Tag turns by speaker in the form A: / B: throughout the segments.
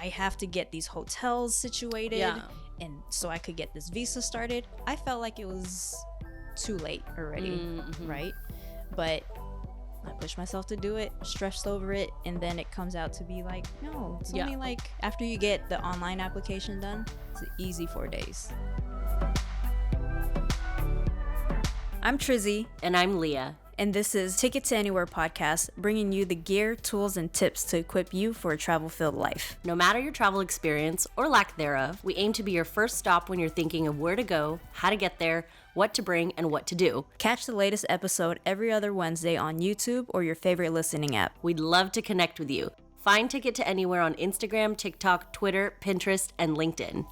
A: I have to get these hotels situated and so I could get this visa started. I felt like it was too late already, right? But I pushed myself to do it, stressed over it, and then it comes out to be like, no, it's only like after you get the online application done, it's an easy 4 days. I'm Trizzy.
B: And I'm Leah.
A: And this is Ticket to Anywhere podcast, bringing you the gear, tools, and tips to equip you for a travel-filled life.
B: No matter your travel experience or lack thereof, we aim to be your first stop when you're thinking of where to go, how to get there, what to bring, and what to do.
A: Catch the latest episode every other Wednesday on YouTube or your favorite listening app.
B: We'd love to connect with you. Find Ticket to Anywhere on Instagram, TikTok, Twitter, Pinterest, and LinkedIn.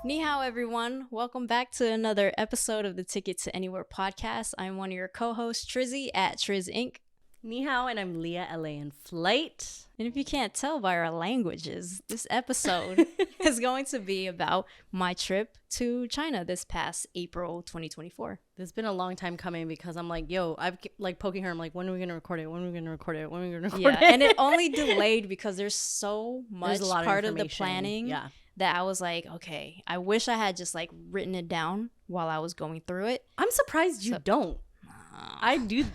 A: Ni hao, everyone. Welcome back to another episode of the Ticket to Anywhere podcast. I'm one of your co-hosts, Trizzy at Triz Inc.
B: Ni hao, and I'm Leah, LA in flight.
A: And if you can't tell by our languages, this episode is going to be about my trip to China this past April 2024.
B: This has been a long time coming because I'm like, I've like poking her. I'm like, when are we going to record it? When are we going to record it? When are we going to record it?
A: Yeah, and it only delayed because there's so much
B: There's a lot
A: part
B: of
A: the planning that I was like, okay, I wish I had just like written it down while I was going through it.
B: I'm surprised you don't. I do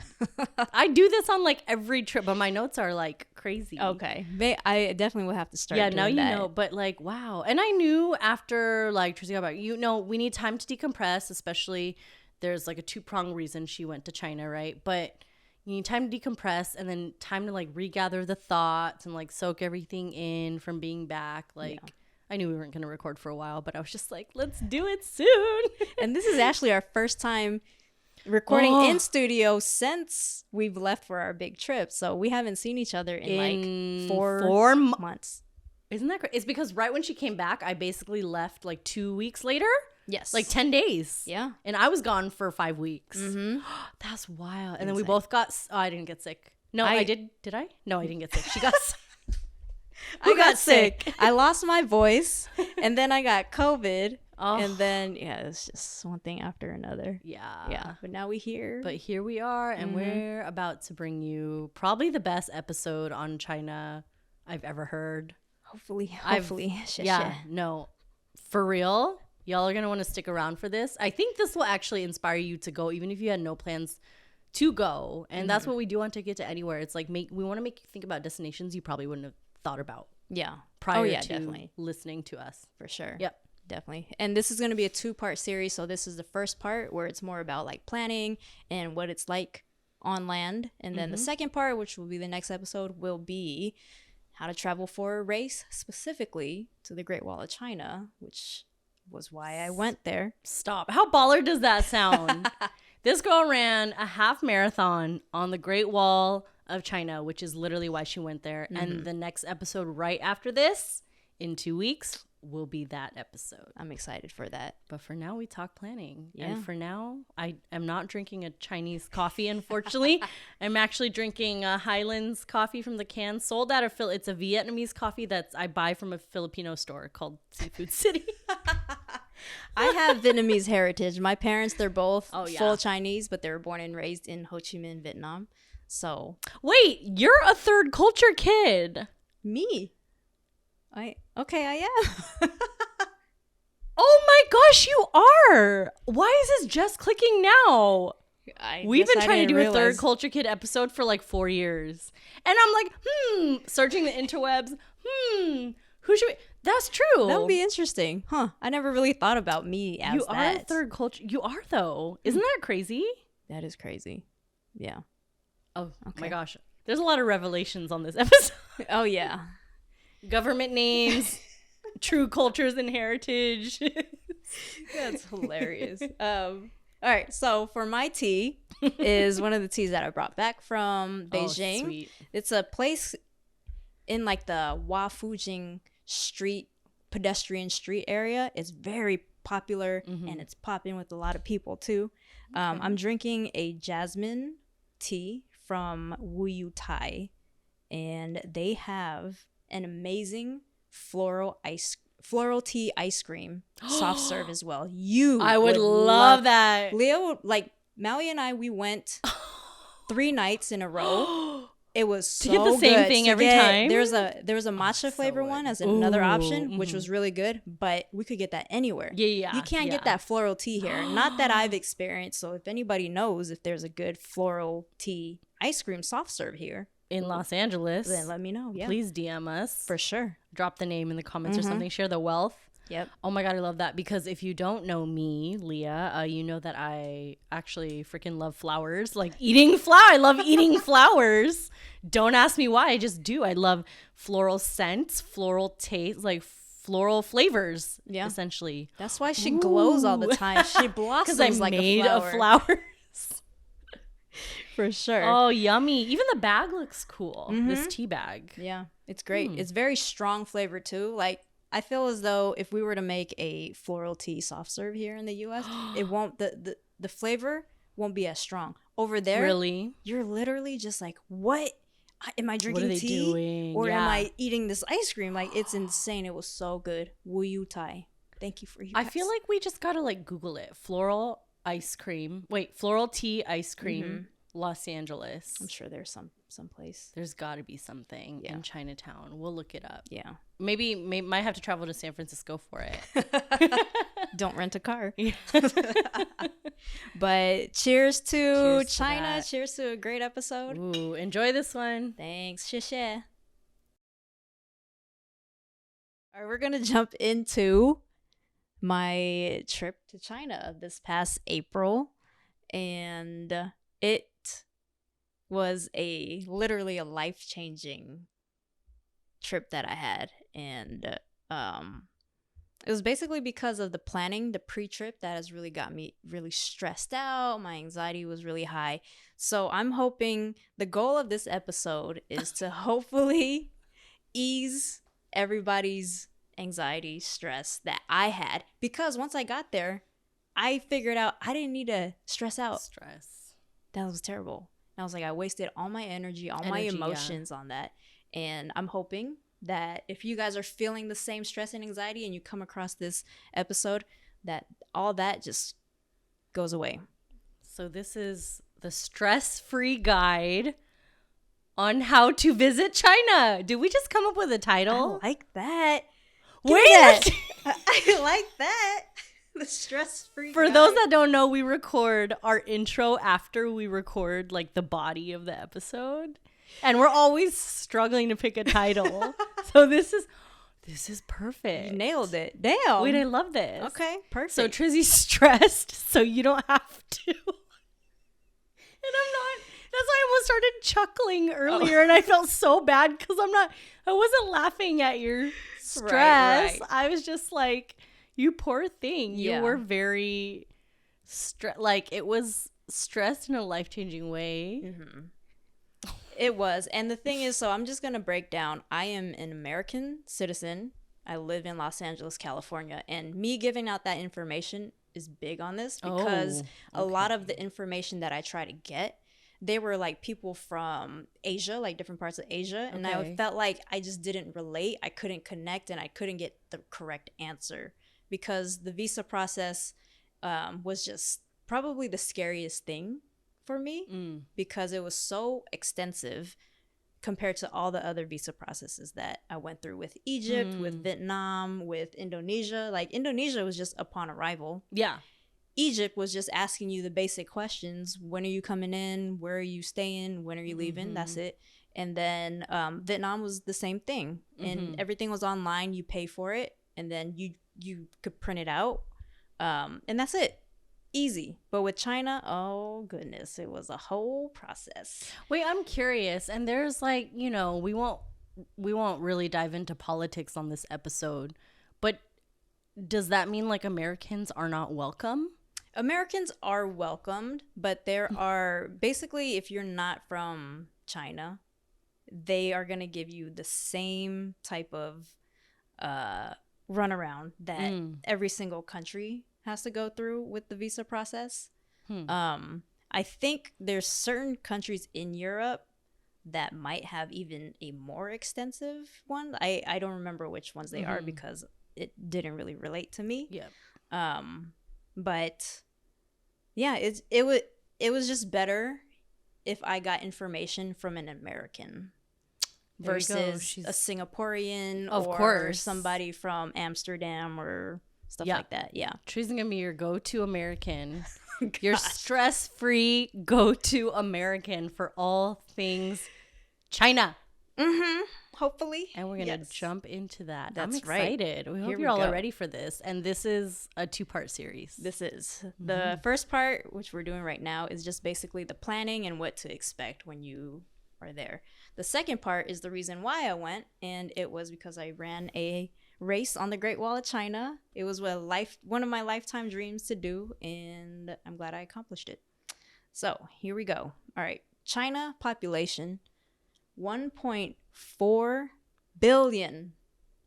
B: this on like every trip, but my notes are like crazy.
A: Okay, I definitely will have to start.
B: Yeah, now you
A: that.
B: know. But like, wow. And I knew after like Trizzy about we need time to decompress. Especially there's like a 2-pronged reason she went to China, right? But you need time to decompress and then time to like regather the thoughts and like soak everything in from being back. Like. Yeah. I knew we weren't going to record for a while, but I was just like, let's do it soon.
A: And this is actually our first time recording in studio since we've left for our big trip. So we haven't seen each other in like four months.
B: Isn't that crazy? It's because right when she came back, I basically left like 2 weeks later.
A: Yes.
B: Like 10 days.
A: Yeah.
B: And I was gone for 5 weeks.
A: Mm-hmm.
B: That's wild. And then we both got, I didn't get sick. No, I did. Did I? No, I didn't get sick. She got sick.
A: I got sick. I lost my voice, and then I got COVID, and then it's just one thing after another. Yeah. But now we're here.
B: But here we are, and we're about to bring you probably the best episode on China I've ever heard.
A: Hopefully.
B: No, for real. Y'all are gonna want to stick around for this. I think this will actually inspire you to go, even if you had no plans to go. And that's what we do on Ticket to Anywhere. It's like we want to make you think about destinations you probably wouldn't have thought about prior to definitely listening to us.
A: For sure.
B: Yep,
A: definitely. And this is going to be a 2-part series, so this is the first part where it's more about like planning and what it's like on land, and then the second part, which will be the next episode, will be how to travel for a race, specifically to the Great Wall of China, which was why I went there.
B: Stop. How baller does that sound? This girl ran a half marathon on the Great Wall of China, which is literally why she went there. And the next episode right after this, in 2 weeks, will be that episode.
A: I'm excited for that.
B: But for now, we talk planning.
A: Yeah.
B: And for now, I am not drinking a Chinese coffee, unfortunately. I'm actually drinking a Highlands coffee from the can, sold out of It's a Vietnamese coffee that I buy from a Filipino store called Seafood City.
A: I have Vietnamese heritage. My parents, they're both full Chinese, but they were born and raised in Ho Chi Minh, Vietnam. So
B: wait, you're a third culture kid.
A: Me? I am.
B: Oh my gosh, you are. Why is this just clicking now? We've been trying to do a third culture kid episode for like 4 years. And I'm like, searching the interwebs. Who should we? That's true.
A: That would be interesting. Huh. I never really thought about me as
B: you are a third culture. You are though. Isn't that crazy?
A: That is crazy. Yeah.
B: Oh my gosh. There's a lot of revelations on this episode.
A: Oh, yeah.
B: Government names, true cultures and heritage.
A: That's hilarious. All right. So for my tea is one of the teas that I brought back from Beijing.
B: Oh, sweet.
A: It's a place in like the Wafujing street, pedestrian street area. It's very popular and it's popping with a lot of people too. Okay. I'm drinking a jasmine tea from Wu Thai, and they have an amazing floral tea ice cream soft serve as well.
B: I would love that.
A: Leo, like Maui and I, we went 3 nights in a row It was so
B: get the same
A: good.
B: thing every time.
A: There was a matcha flavor one as another option, which was really good, but we could get that anywhere.
B: Yeah.
A: You can't get that floral tea here. Not that I've experienced. So if anybody knows if there's a good floral tea ice cream soft serve here
B: in Los Angeles,
A: then let me know. Yeah.
B: Please DM us.
A: For sure.
B: Drop the name in the comments or something. Share the wealth.
A: Yep.
B: Oh my God, I love that, because if you don't know me, Leah, you know that I actually freaking love flowers. Like eating flower. I love eating flowers. Don't ask me why. I just do. I love floral scents, floral taste, like floral flavors. Yeah. Essentially.
A: That's why she glows all the time. She blossoms
B: because I'm
A: like
B: made
A: a flower.
B: of flowers.
A: For sure.
B: Oh, yummy. Even the bag looks cool. This tea bag.
A: Yeah, it's great. It's very strong flavor too. Like, I feel as though if we were to make a floral tea soft serve here in the US, it won't the flavor won't be as strong. Over there,
B: really,
A: you're literally just like, what am I drinking?
B: What are they
A: tea
B: doing?
A: Or am I eating this ice cream? Like, it's insane. It was so good. Wu Yu Tai. Thank you for you.
B: I feel like we just gotta like Google it. Floral tea ice cream, Los Angeles.
A: I'm sure there's some place.
B: There's got to be something in Chinatown. We'll look it up.
A: Yeah.
B: Maybe might have to travel to San Francisco for it.
A: Don't rent a car. But cheers to China. Cheers to a great episode.
B: Ooh, enjoy this one.
A: Thanks. 谢谢. All right, we're going to jump into my trip to China this past April. And it was literally a life-changing trip that I had, and it was basically because of the planning, the pre-trip, that has really got me really stressed out. My anxiety was really high. So I'm hoping the goal of this episode is to hopefully ease everybody's anxiety, stress that I had, because once I got there, I figured out I didn't need to stress out. That was terrible. And I was like, I wasted all my energy, my emotions on that. And I'm hoping that if you guys are feeling the same stress and anxiety and you come across this episode, that all that just goes away.
B: So this is the stress-free guide on how to visit China. Did we just come up with a title?
A: I like that.
B: Wait.
A: I like that. The stress-free
B: For
A: guide.
B: those that don't know, we record our intro after we record like the body of the episode, and we're always struggling to pick a title. So this is perfect.
A: You nailed it. Damn.
B: Wait, I love this.
A: Okay, perfect.
B: So Trizzy's stressed, so you don't have to. And I'm not. That's why I almost started chuckling earlier, and I felt so bad because I wasn't laughing at your stress. Right. I was just like, you poor thing. You were very like, it was stressed in a life-changing way.
A: Mm-hmm. It was. And the thing is, so I'm just going to break down. I am an American citizen. I live in Los Angeles, California. And me giving out that information is big on this, because a lot of the information that I try to get, they were like people from Asia, like different parts of Asia. And I felt like I just didn't relate. I couldn't connect, and I couldn't get the correct answer, because the visa process was just probably the scariest thing for me, because it was so extensive compared to all the other visa processes that I went through with Egypt, with Vietnam, with Indonesia. Like, Indonesia was just upon arrival.
B: Yeah.
A: Egypt was just asking you the basic questions. When are you coming in? Where are you staying? When are you leaving? That's it. And then Vietnam was the same thing. And everything was online. You pay for it, and then you could print it out. And that's it. Easy. But with China, oh goodness, it was a whole process.
B: Wait, I'm curious. And there's like, we won't really dive into politics on this episode, but does that mean like Americans are not welcome?
A: Americans are welcomed, but there are basically, if you're not from China, they are going to give you the same type of runaround that every single country has to go through with the visa process. I think there's certain countries in Europe that might have even a more extensive one. I don't remember which ones they are, because it didn't really relate to me.
B: Yeah.
A: But yeah, it was just better if I got information from an American
B: There
A: versus a Singaporean
B: Of
A: or
B: course.
A: somebody from Amsterdam or stuff
B: Yeah.
A: like that. Yeah.
B: Trizzy's gonna be your go-to American. Your stress-free go-to American for all things China.
A: Hopefully.
B: And we're gonna jump into that.
A: That's
B: I'm excited. We hope
A: Here
B: you all
A: we
B: are
A: go.
B: ready for this. And this is a 2-part series.
A: This is the first part, which we're doing right now, is just basically the planning and what to expect when you are there. The second part is the reason why I went, and it was because I ran a race on the Great Wall of China. It was one of my lifetime dreams to do, and I'm glad I accomplished it. So here we go. All right, China population 1.4 billion.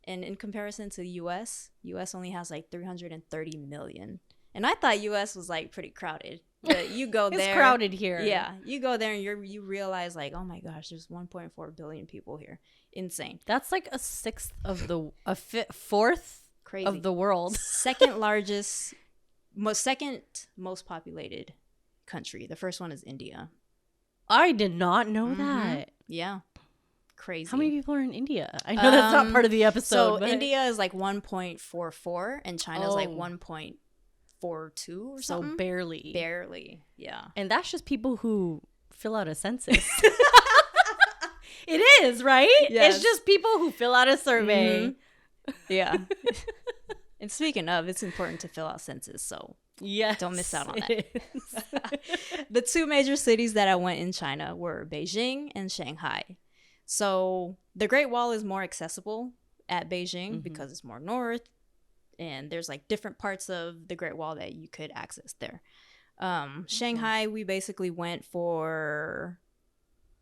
A: And in comparison to the US only has like 330 million. And I thought US was like pretty crowded. But you go there.
B: It's crowded here.
A: Yeah. You go there and you realize like, oh my gosh, there's 1.4 billion people here. Insane.
B: That's like fourth
A: Crazy.
B: of the world.
A: Second most populated country. The first one is India.
B: I did not know that.
A: Yeah. Crazy.
B: How many people are in India? I know that's not part of the episode.
A: So
B: but...
A: India is like 1.44 and China's like 1.42 or something.
B: So barely.
A: Barely. Yeah.
B: And that's just people who fill out a census. It is, right?
A: Yes.
B: It's just people who fill out a survey.
A: Yeah. And speaking of, it's important to fill out census, so
B: yes,
A: don't miss out on that. The two major cities that I went in China were Beijing and Shanghai. So the Great Wall is more accessible at Beijing because it's more north, and there's like different parts of the Great Wall that you could access there. Shanghai, we basically went for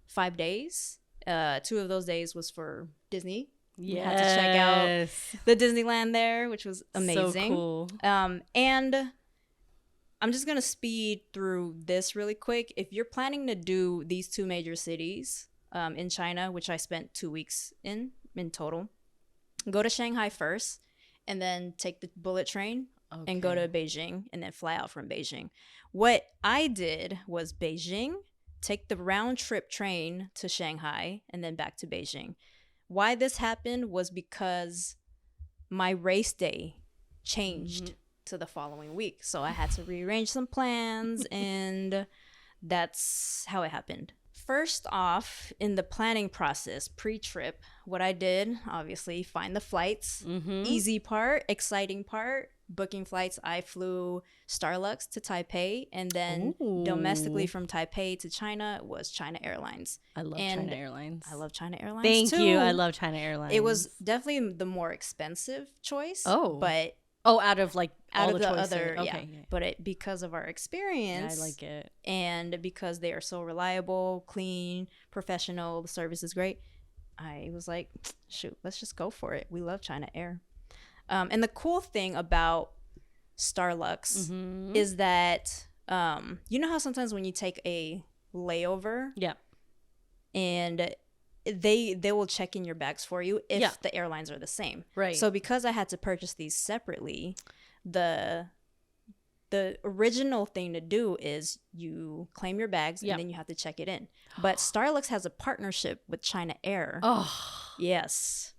A: 5 days. 2 of those days was for Disney. We had to check out the Disneyland there, which was amazing.
B: So cool.
A: And I'm just gonna speed through this really quick. If you're planning to do these 2 major cities in China, which I spent 2 weeks in total, go to Shanghai first, and then take the bullet train and go to Beijing, and then fly out from Beijing. What I did was Beijing, take the round trip train to Shanghai, and then back to Beijing. Why this happened was because my race day changed to the following week. So I had to rearrange some plans, and that's how it happened. First off, in the planning process, pre-trip, what I did, obviously, find the flights. Easy part, exciting part, booking flights. I flew Starlux to Taipei, and then domestically from Taipei to China was China Airlines.
B: I love China Airlines.
A: I love China Airlines
B: Thank
A: too.
B: you. I love China Airlines.
A: It was definitely the more expensive choice. But
B: out of like
A: out
B: all
A: of the
B: choices.
A: other,
B: Okay.
A: yeah. But because of our experience,
B: I like it,
A: and because they are so reliable, clean, professional, the service is great. I was like, shoot, let's just go for it. We love China Air. And the cool thing about Starlux is that you know how sometimes when you take a layover, and they will check in your bags for you if the airlines are the same. Right. So because I had to purchase these separately, the original thing to do is you claim your bags and then you have to check it in. But Starlux has a partnership with China Air. Yes.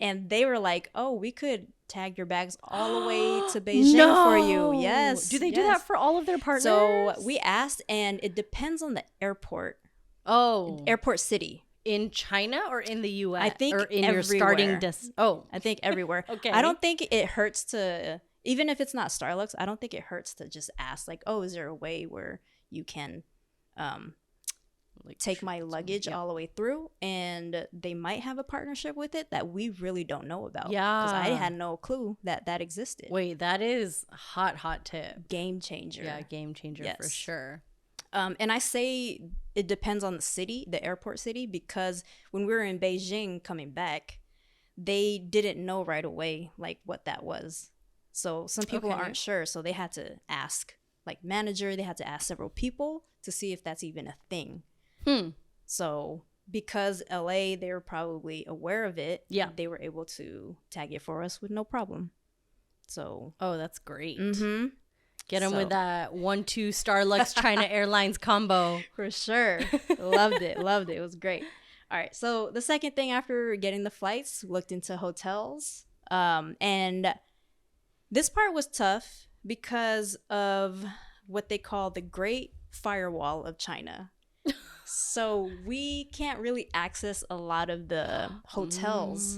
A: And they were like, oh, we could tag your bags all the way to Beijing for you. Yes.
B: Do they do that for all of their partners?
A: So we asked, and it depends on the airport. Airport city.
B: In China or in the U.S.?
A: I think
B: or in
A: everywhere.
B: Your starting I think
A: everywhere.
B: Okay.
A: I don't think it hurts to, even if it's not Starlux, I don't think it hurts to just ask, like, oh, is there a way where you can take my luggage all the way through? And they might have a partnership with it that we really don't know about. Yeah. Because I had no clue that existed.
B: Wait, that is hot tip.
A: Game changer.
B: Yeah, game changer for sure.
A: And I say it depends on the city, the airport city, because when we were in Beijing coming back, they didn't know right away like what that was. So some people aren't sure, so they had to ask like manager, they had to ask several people to see if that's even a thing. So because LA, they were probably aware of it, they were able to tag it for us with no problem. So
B: that's great. Get them with that 1-2 Starlux China Airlines combo.
A: For sure. Loved it. It was great. All right. So the second thing after getting the flights, looked into hotels. And this part was tough because of what they call the Great Firewall of China. So we can't really access a lot of the hotels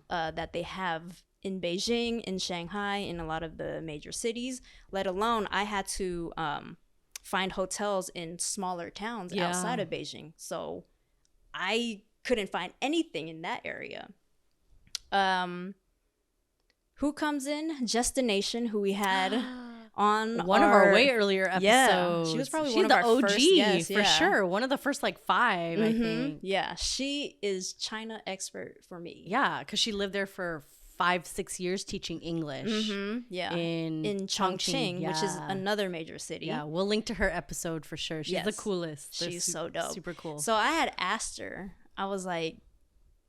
A: that they have in Beijing, in Shanghai, in a lot of the major cities, let alone I had to find hotels in smaller towns outside of Beijing. So I couldn't find anything in that area. Who comes in? Destination, who we had on
B: one of our way earlier episodes.
A: Yeah, she was probably one of our
B: OG
A: first guests,
B: for sure. One of the first like 5, I think.
A: Yeah, she is China expert for me.
B: Yeah, because she lived there for 5-6 years teaching English.
A: Yeah,
B: in
A: Chongqing, which is another major city.
B: Yeah, we'll link to her episode for sure. She's the coolest.
A: She's so dope.
B: Super cool.
A: So I had asked her, I was like,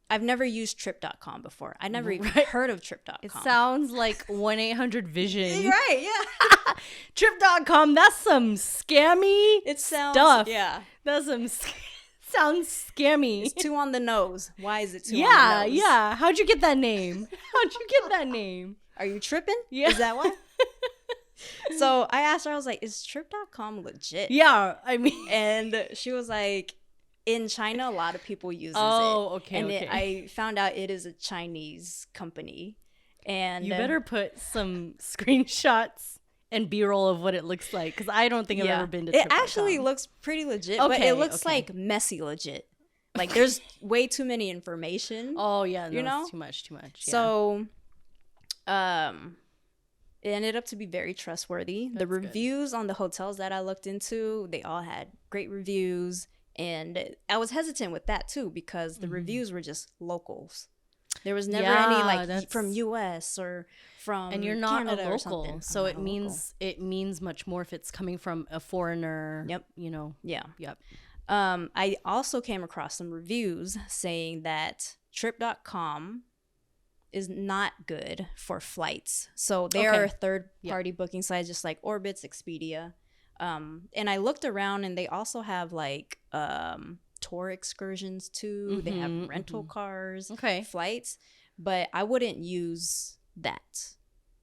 A: I've never used trip.com before. I never even heard of trip.com.
B: It sounds like 1-800-VISION.
A: Right, yeah.
B: Trip.com, that's some scammy stuff.
A: Yeah.
B: That's some sounds scammy.
A: It's too on the nose. Why is it too on the nose?
B: Yeah. How'd you get that name?
A: Are you tripping?
B: Yeah.
A: Is that why? So I asked her, I was like, is trip.com legit?
B: Yeah, I mean.
A: And she was like, in China, a lot of people use it.
B: Okay,
A: and
B: okay.
A: I found out it is a Chinese company. And
B: you better put some screenshots and B-roll of what it looks like, because I don't think I've ever been to
A: Trip.com. It actually looks pretty legit, but it looks like messy legit. Like there's way too many information.
B: Oh yeah, no,
A: you know,
B: it's too much. Yeah.
A: So, it ended up to be very trustworthy. The reviews on the hotels that I looked into, they all had great reviews. And I was hesitant with that too, because the reviews were just locals. There was never any like from US or from
B: and you're not
A: Canada
B: a local, so it means much more if it's coming from a foreigner.
A: Yep.
B: You know.
A: Yeah.
B: Yep.
A: I also came across some reviews saying that trip.com is not good for flights. So they are third-party booking sites just like Orbitz, Expedia. And I looked around and they also have like tour excursions too. They have rental cars, flights, but I wouldn't use that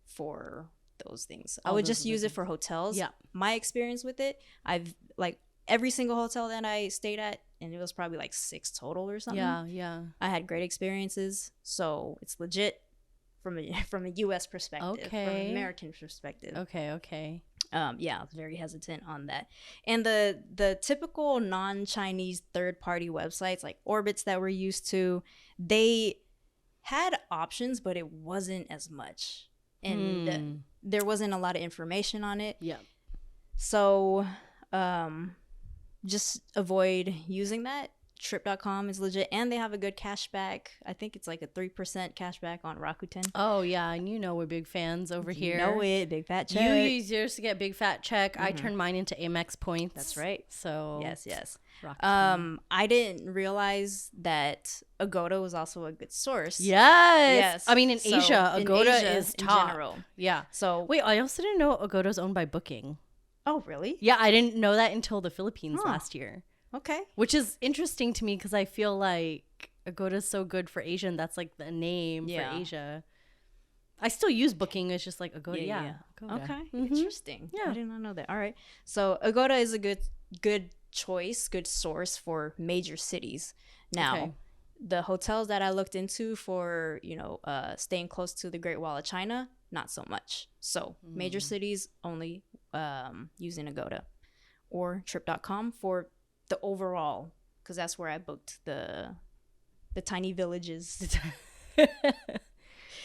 A: for those things. I would just use it for hotels.
B: Yeah.
A: My experience with it, I've like every single hotel that I stayed at, and it was probably like 6 total or something.
B: Yeah.
A: I had great experiences, so it's legit from a US perspective, from an American perspective.
B: Okay.
A: I was very hesitant on that. And the typical non-Chinese third-party websites like Orbitz that we're used to, they had options, but it wasn't as much. And there wasn't a lot of information on it. Yeah. So just avoid using that. Trip.com is legit, and they have a good cashback. I think it's like a 3% cashback on Rakuten.
B: Oh yeah, and you know we're big fans over here.
A: You know it, big fat check.
B: You use yours to get big fat check. I turned mine into Amex points.
A: That's right.
B: So
A: yes. I didn't realize that Agoda was also a good source.
B: Yes. I mean in Asia, Agoda is top. In general. Yeah.
A: So
B: wait, I also didn't know Agoda's owned by Booking.
A: Oh really?
B: Yeah, I didn't know that until the Philippines last year.
A: Okay.
B: Which is interesting to me because I feel like Agoda is so good for Asia, and that's like the name for Asia. I still use Booking. It's just like Agoda. Yeah. Agoda.
A: Okay. Interesting. Yeah. I did not know that. All right. So Agoda is a good choice, good source for major cities. Now, the hotels that I looked into for, staying close to the Great Wall of China, not so much. So major cities only using Agoda or trip.com for the overall, because that's where I booked the tiny villages.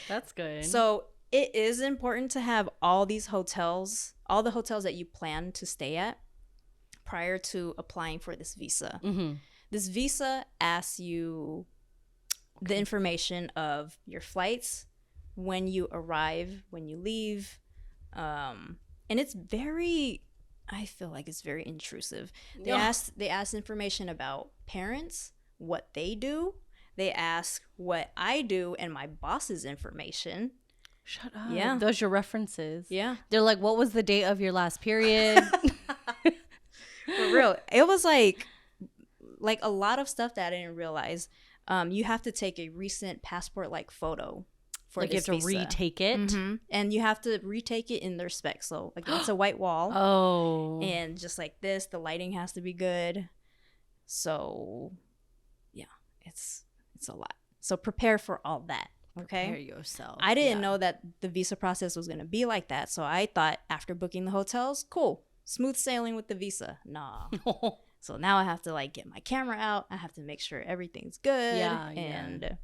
B: That's good.
A: So it is important to have all the hotels that you plan to stay at prior to applying for this visa. This visa asks you the information of your flights, when you arrive, when you leave, and it's very, I feel like it's very intrusive. They ask information about parents, what they do. They ask what I do and my boss's information.
B: Shut up.
A: Yeah.
B: Those are your references.
A: Yeah.
B: They're like, what was the date of your last period?
A: For real. It was like a lot of stuff that I didn't realize. You have to take a recent passport like photo for
B: like you have to
A: visa.
B: retake it.
A: Mm-hmm. And you have to retake it in their specs. So like it's a white wall.
B: Oh.
A: And just like this, the lighting has to be good. So yeah, it's a lot. So prepare for all that. Okay.
B: Prepare yourself.
A: I didn't know that the visa process was gonna be like that. So I thought after booking the hotels, cool, smooth sailing with the visa. Nah. So now I have to like get my camera out. I have to make sure everything's good and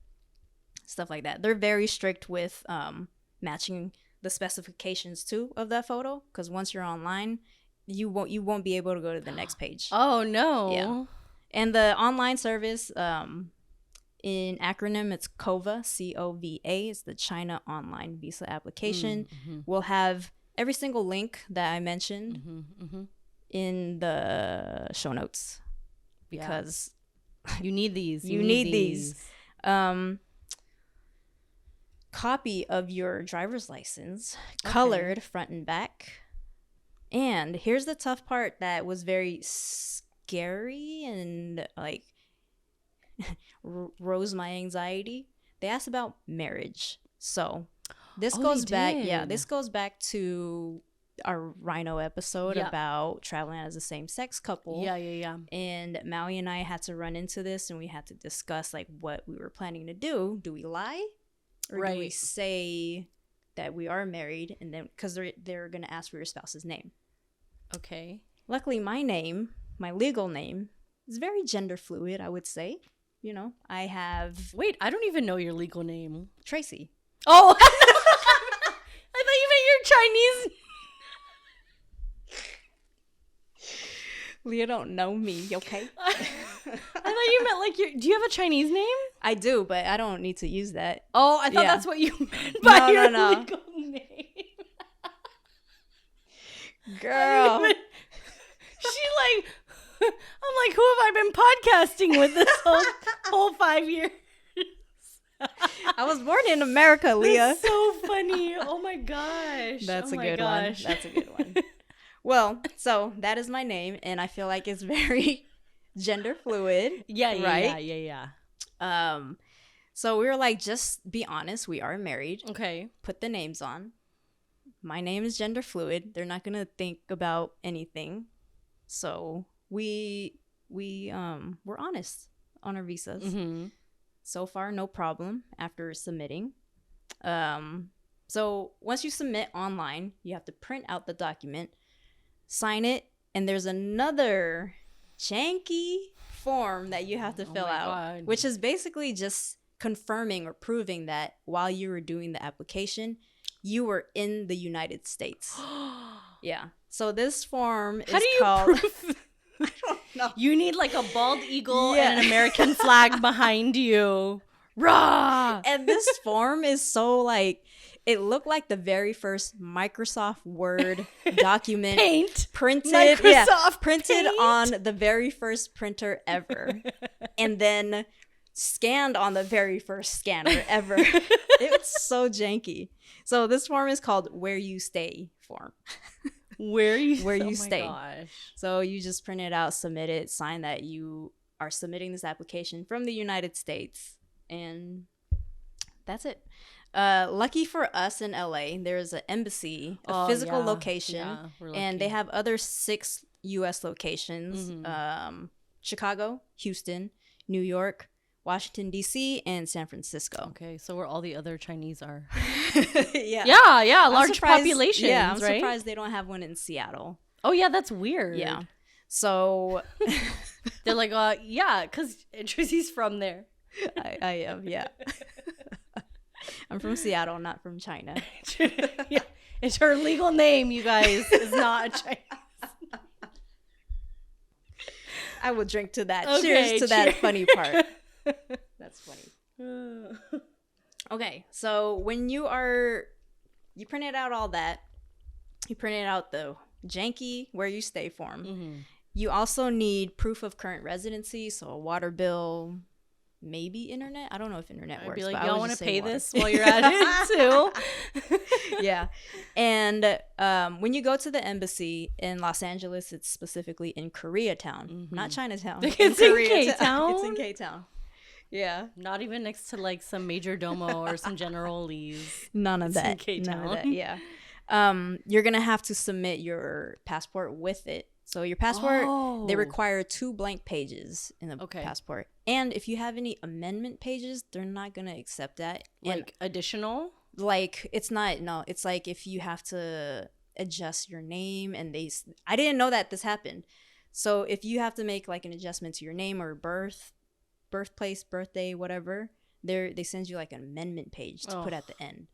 A: stuff like that. They're very strict with matching the specifications too of that photo, because once you're online, you won't be able to go to the next page.
B: Oh no.
A: Yeah. And the online service, in acronym, it's COVA, C-O-V-A. It's the China Online Visa Application. We'll have every single link that I mentioned in the show notes, because
B: you need these.
A: You need these. Copy of your driver's license, colored front and back. And here's the tough part that was very scary and like rose my anxiety. They asked about marriage. So this goes back. Yeah, this goes back to our Rhino episode about traveling as a same-sex couple.
B: Yeah.
A: And Maui and I had to run into this, and we had to discuss like what we were planning to do. Do we lie, or do we say that we are married, and then because they're gonna ask for your spouse's name?
B: Okay.
A: Luckily, my name, my legal name, is very gender fluid, I would say. You know, I have...
B: Wait, I don't even know your legal name.
A: Tracy.
B: Oh! I thought you meant your Chinese...
A: Leah don't know me, okay?
B: I thought you meant like your... Do you have a Chinese name?
A: I do, but I don't need to use that.
B: Oh, I thought that's what you meant by your legal name.
A: Girl.
B: She like... I'm like, who have I been podcasting with this whole 5 years?
A: I was born in America, Leah.
B: That's so funny. Oh my gosh.
A: That's a good one. That's a good one. Well, so that is my name, and I feel like it's very gender fluid.
B: Yeah.
A: So we were like, just be honest. We are married.
B: Okay. Put
A: the names on. My name is gender fluid. They're not gonna think about anything. So we're honest on our visas.
B: Mm-hmm.
A: So far, no problem after submitting. So once you submit online, you have to print out the document, sign it, and there's another janky form that you have to fill out, which is basically just confirming or proving that while you were doing the application, you were in the United States. Yeah. So this form is called...
B: prove? I don't know. You need like a bald eagle and an American flag behind you. Rah!
A: And this form is so like... It looked like the very first Microsoft Word document printed on the very first printer ever, and then scanned on the very first scanner ever. It's so janky. So this form is called "Where You Stay" form. Where you stay. Gosh. So you just print it out, submit it, sign that you are submitting this application from the United States, and that's it. Lucky for us in LA, there's an embassy, a physical location, and they have other 6 U.S. locations: Chicago, Houston, New York, Washington D.C., and San Francisco.
B: Okay, so where all the other Chinese are.
A: Yeah,
B: large populations.
A: Yeah, I'm surprised they don't have one in Seattle.
B: Oh yeah, that's weird.
A: Yeah, so
B: they're like, because Trizzy's from there.
A: I am, yeah. I'm from Seattle, not from China.
B: Yeah, it's her legal name, you guys. It's not a Chinese.
A: I will drink to that. Okay, cheers to that funny part. That's funny. Okay, so when you printed out all that, you printed out the janky where you stay form. Mm-hmm. You also need proof of current residency, so a water bill, maybe internet. I don't know if internet works.
B: I'd be like,
A: but
B: y'all want to pay this while you're at it too?
A: Yeah. And when you go to the embassy in Los Angeles, it's specifically in Koreatown, not Chinatown.
B: It's in K-Town?
A: It's in K-Town. Yeah.
B: Not even next to like some major domo or some generalies.
A: None of that.
B: K-Town.
A: None of that. Yeah. You're going to have to submit your passport with it. So your passport, they require 2 blank pages in the passport. And if you have any amendment pages, they're not going to accept that.
B: Like additional?
A: Like, it's not, no. It's like if you have to adjust your name and I didn't know that this happened. So if you have to make like an adjustment to your name or birthplace, birthday, whatever, they send you like an amendment page to put at the end.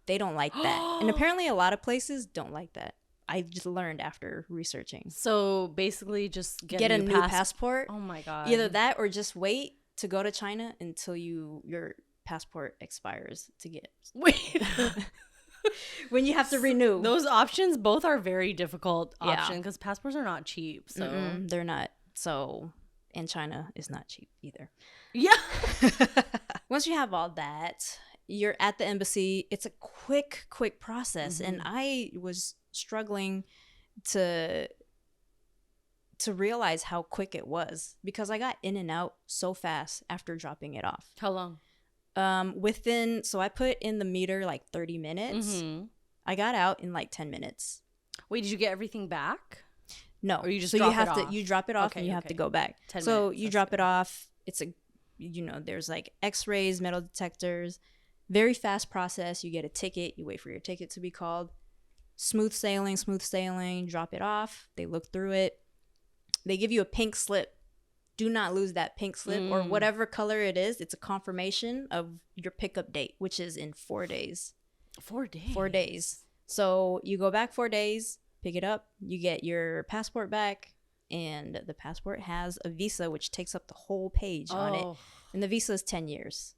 A: They don't like that. And apparently a lot of places don't like that. I just learned after researching.
B: So basically just get
A: a new passport.
B: Oh my God.
A: Either that or just wait to go to China until your passport expires to get.
B: Wait.
A: When you have to renew.
B: Those options both are very difficult options because passports are not cheap. So
A: they're not. So, and China is not cheap either.
B: Yeah.
A: Once you have all that, you're at the embassy. It's a quick process. And I was struggling to realize how quick it was because I got in and out so fast after dropping it off.
B: How long?
A: So I put in the meter like 30 minutes. I got out in like 10 minutes.
B: Wait, did you get everything back?
A: No.
B: Or you just
A: so
B: drop
A: you have
B: it
A: to
B: off?
A: you drop it off and you have to go back.
B: 10
A: so
B: minutes,
A: you drop it off. It's there's like x-rays, metal detectors, very fast process. You get a ticket, you wait for your ticket to be called. Smooth sailing, drop it off. They look through it. They give you a pink slip. Do not lose that pink slip or whatever color it is. It's a confirmation of your pickup date, which is in 4 days.
B: 4 days?
A: 4 days. So you go back 4 days, pick it up, you get your passport back, and the passport has a visa, which takes up the whole page on it. And the visa is 10 years.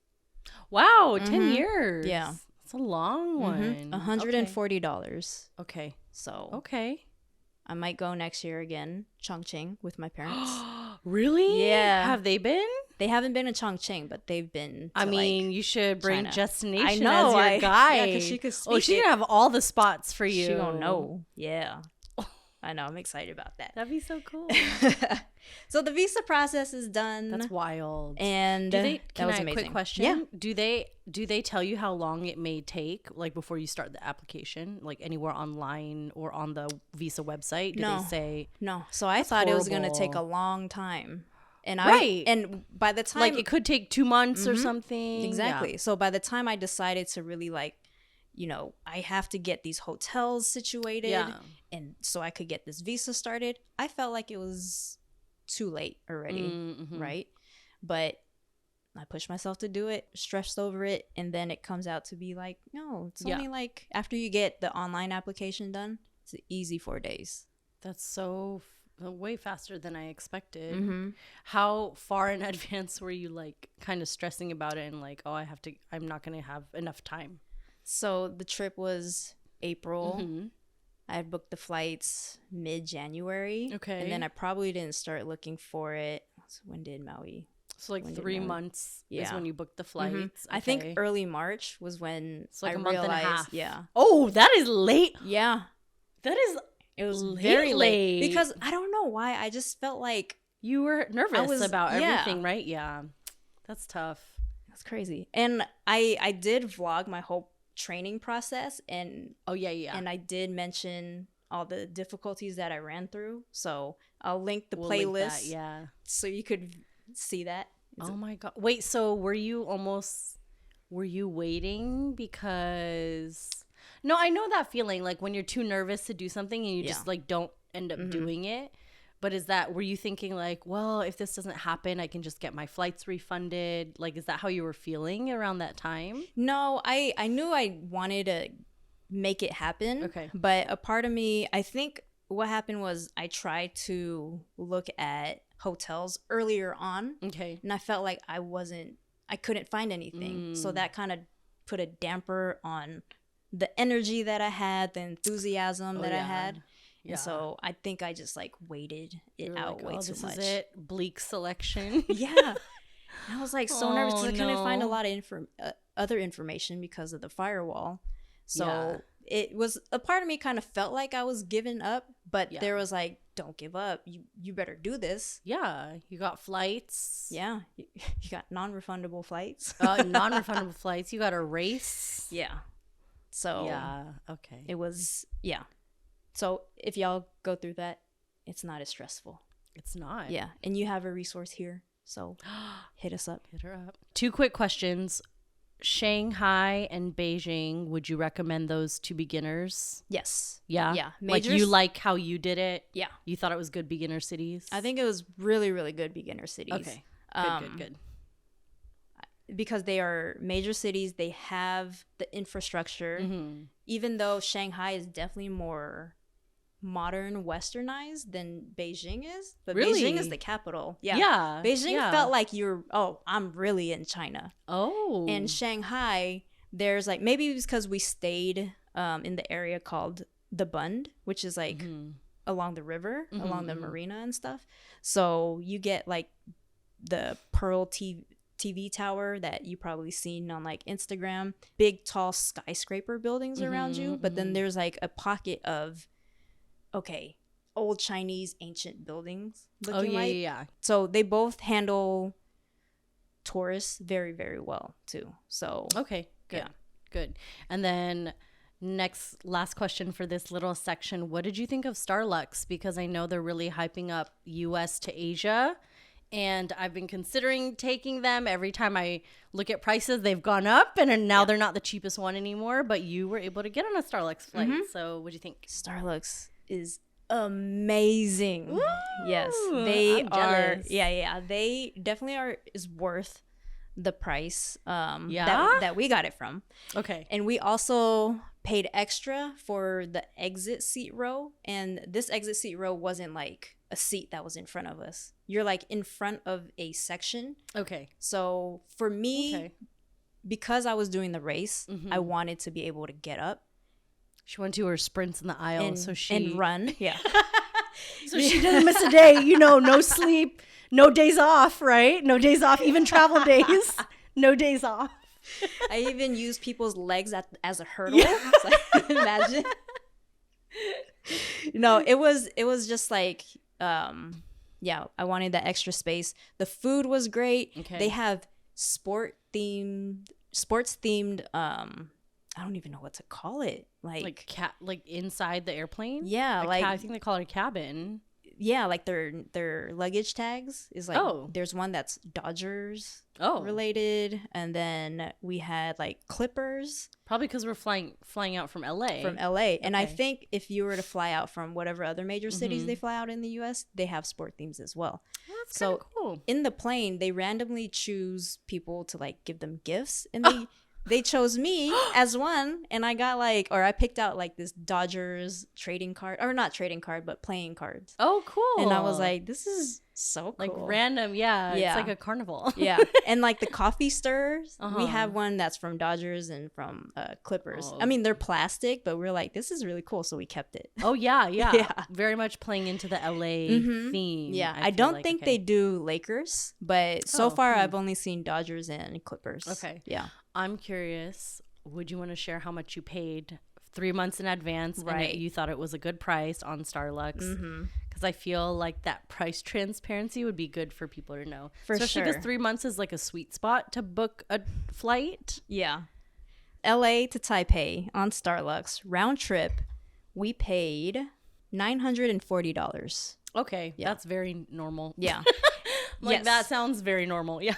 B: Wow, 10 years.
A: Yeah.
B: It's a long one.
A: $140.
B: Okay.
A: So.
B: Okay.
A: I might go next year again, Chongqing, with my parents.
B: Really?
A: Yeah.
B: Have they been?
A: They haven't been to Chongqing, but they've been to,
B: you should bring
A: China.
B: Jess Nation
A: I know,
B: as your guide.
A: Yeah, because she could speak
B: she's going to have all the spots for you.
A: She don't know. Yeah. I know. I'm excited about that.
B: That'd be so cool.
A: So the visa process is done.
B: That's wild.
A: And
B: that was
A: amazing.
B: Quick question.
A: Yeah.
B: Do they tell you how long it may take, like before you start the application, like anywhere online or on the visa website?
A: No.
B: They say
A: no? So I thought it was gonna take a long time, and and by the time
B: like it could take 2 months or something.
A: Exactly.
B: Yeah.
A: So by the time I decided to really I have to get these hotels situated, and so I could get this visa started, I felt like it was too late already, right? But I pushed myself to do it, stressed over it, and then it comes out to be like, no, it's only like after you get the online application done, it's an easy 4 days.
B: That's so way faster than I expected. How far in advance were you like kind of stressing about it and like, oh, I'm not going to have enough time?
A: So the trip was April. I had booked the flights mid-January.
B: Okay.
A: And then I probably didn't start looking for it. So when did Maui?
B: So like 3 months is when you booked the flights. Okay.
A: I think early March was when
B: it's like
A: I
B: a month
A: realized,
B: and a half.
A: Yeah.
B: Oh, that is late.
A: Yeah.
B: It was
A: very late. Because I don't know why. I just felt like
B: you were nervous about everything, right? Yeah. That's tough.
A: That's crazy. And I did vlog my whole training process, and and I did mention all the difficulties that I ran through, so I'll link the playlist so you could see that.
B: Oh my God. Wait, so were you waiting because no, I know that feeling like when you're too nervous to do something and you just like don't end up doing it. But were you thinking like, well, if this doesn't happen, I can just get my flights refunded? Like, is that how you were feeling around that time?
A: No, I knew I wanted to make it happen.
B: Okay.
A: But a part of me, I think what happened was I tried to look at hotels earlier on.
B: Okay.
A: And I felt like I couldn't find anything. So that kind of put a damper on the energy that I had, the enthusiasm that I had. Yeah. And so I think I just like waited it out way too much.
B: This is it. Bleak selection.
A: Yeah. I was like so nervous because I couldn't find a lot of other information because of the firewall. So it was a part of me kind of felt like I was giving up, but there was like, don't give up. You better do this.
B: Yeah, you got flights.
A: Yeah, you got non-refundable flights.
B: Non-refundable flights. You got a race.
A: Yeah. So
B: okay.
A: It was So if y'all go through that, it's not as stressful.
B: It's not.
A: Yeah, and you have a resource here, so hit us up.
B: Hit her up. 2 quick questions. Shanghai and Beijing, would you recommend those to beginners?
A: Yes.
B: Yeah?
A: Yeah.
B: Like you like how you did it?
A: Yeah.
B: You thought it was good beginner cities?
A: I think it was really, really good beginner cities.
B: Okay. Good.
A: Because they are major cities, they have the infrastructure. Even though Shanghai is definitely more modern, westernized than Beijing is. But
B: really?
A: Beijing is the capital. Yeah. Beijing felt like I'm really in China.
B: Oh.
A: And Shanghai, there's like, maybe it's because we stayed in the area called the Bund, which is like along the river, along the marina and stuff. So you get like the Pearl TV tower that you probably seen on like Instagram, big tall skyscraper buildings around you. But then there's like a pocket of, old Chinese ancient buildings looking
B: yeah.
A: So they both handle tourists very, very well too. So
B: okay, good. And then last question for this little section. What did you think of Starlux? Because I know they're really hyping up US to Asia. And I've been considering taking them. Every time I look at prices, they've gone up. And now they're not the cheapest one anymore. But you were able to get on a Starlux flight. So what do you think?
A: Starlux is amazing.
B: Woo!
A: Yes. They are. Yeah. They definitely is worth the price that we got it from.
B: Okay.
A: And we also paid extra for the exit seat row. And this exit seat row wasn't like a seat that was in front of us. You're like in front of a section.
B: Okay.
A: So for me, because I was doing the race, I wanted to be able to get up.
B: She went to her sprints in the aisle
A: and run. Yeah.
B: So she didn't miss a day, no sleep, no days off, right? No days off, even travel days, no days off.
A: I even used people's legs as a hurdle. Yeah. Like, imagine. No, it was just like, I wanted that extra space. The food was great. Okay. They have sports themed, I don't even know what to call it. Like
B: inside the airplane?
A: Yeah.
B: I think they call it a cabin.
A: Yeah, like their luggage tags is like, there's one that's Dodgers related. And then we had like Clippers.
B: Probably because we're flying out from LA.
A: And I think if you were to fly out from whatever other major cities they fly out in the US, they have sport themes as well.
B: Oh, that's kind of cool.
A: In the plane, they randomly choose people to like give them gifts. And they chose me as one, and I got I picked out like this Dodgers trading card, or not trading card, but playing cards.
B: Oh, cool.
A: And I was like, this is so cool.
B: Like random, yeah. It's like a carnival.
A: Yeah. And like the coffee stirrers, we have one that's from Dodgers and from Clippers. I mean, they're plastic, but we're like, this is really cool, so we kept it.
B: Oh, yeah. Very much playing into the LA theme.
A: Yeah. I don't think they do Lakers, but so far I've only seen Dodgers and Clippers.
B: Okay.
A: Yeah.
B: I'm curious, would you want to share how much you paid 3 months in advance and you thought it was a good price on Starlux? Because I feel like that price transparency would be good for people to know. Especially because 3 months is like a sweet spot to book a flight.
A: Yeah. LA to Taipei on Starlux, round trip, we paid $940.
B: Okay, that's very normal.
A: Yeah.
B: That sounds very normal. Yeah.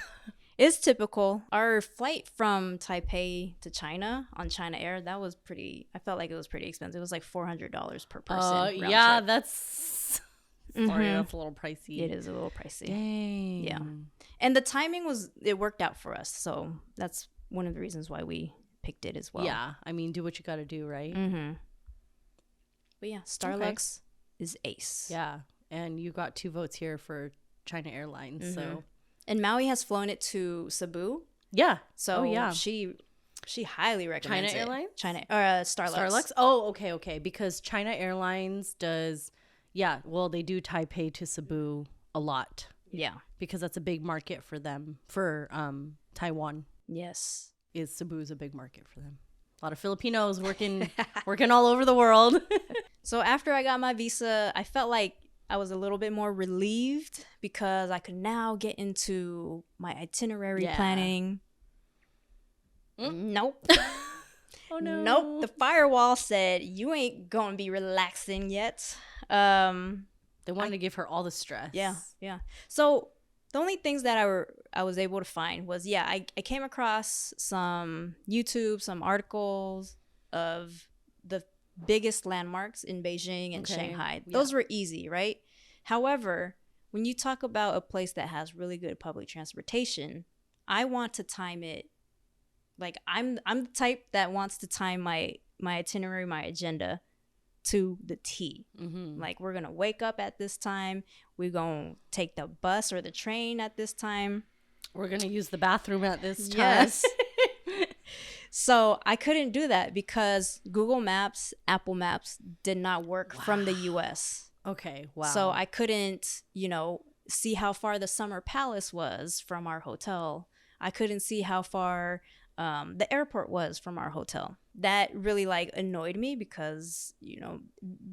A: It's typical. Our flight from Taipei to China on China Air, I felt like it was pretty expensive. It was like $400 per person.
B: Yeah, that's sorry, that's a little pricey.
A: It is a little pricey.
B: Dang.
A: Yeah. And the timing it worked out for us. So that's one of the reasons why we picked it as well.
B: Yeah. I mean, do what you got to do, right?
A: But yeah, Starlux is ace.
B: Yeah. And you got 2 votes here for China Airlines. So.
A: And Maui has flown it to Cebu.
B: Yeah.
A: So she highly recommends
B: China Airlines?
A: Starlux.
B: Starlux? Oh, okay. Because China Airlines does, they do Taipei to Cebu a lot.
A: Yeah.
B: Because that's a big market for them. For Taiwan.
A: Yes.
B: Cebu's a big market for them. A lot of Filipinos working all over the world.
A: So after I got my visa, I felt like I was a little bit more relieved because I could now get into my itinerary planning. Nope.
B: Oh no.
A: Nope. The firewall said you ain't gonna be relaxing yet.
B: They wanted to give her all the stress.
A: Yeah. So the only things that I was able to find was I came across some YouTube, some articles of the biggest landmarks in Beijing and Shanghai. Those were easy, right? However, when you talk about a place that has really good public transportation, I want to time it. Like I'm the type that wants to time my itinerary, my agenda to the T. Like we're gonna wake up at this time, we're gonna take the bus or the train at this time,
B: we're gonna use the bathroom at this time.
A: Yes. So I couldn't do that because Google Maps, Apple Maps did not work from the US.
B: Okay, wow.
A: So I couldn't, see how far the Summer Palace was from our hotel. I couldn't see how far the airport was from our hotel. That really annoyed me because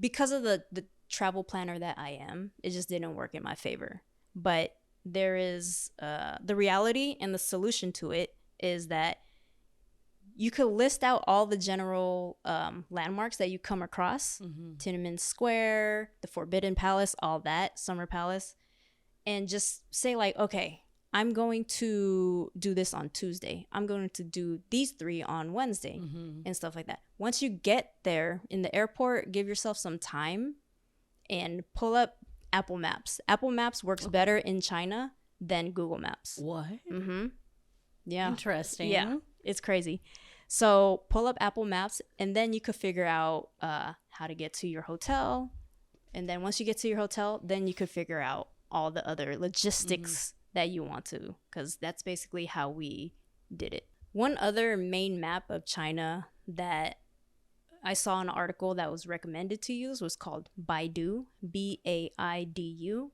A: because of the travel planner that I am, it just didn't work in my favor. But there is the reality, and the solution to it is that you could list out all the general landmarks that you come across, Tiananmen Square, the Forbidden Palace, all that, Summer Palace, and just say okay, I'm going to do this on Tuesday. I'm going to do these 3 on Wednesday and stuff like that. Once you get there in the airport, give yourself some time and pull up Apple Maps. Apple Maps works better in China than Google Maps.
B: What?
A: Yeah.
B: Interesting.
A: Yeah, it's crazy. So pull up Apple Maps, and then you could figure out how to get to your hotel. And then once you get to your hotel, then you could figure out all the other logistics that you want to, because that's basically how we did it. One other main map of China that I saw an article that was recommended to use was called Baidu, Baidu.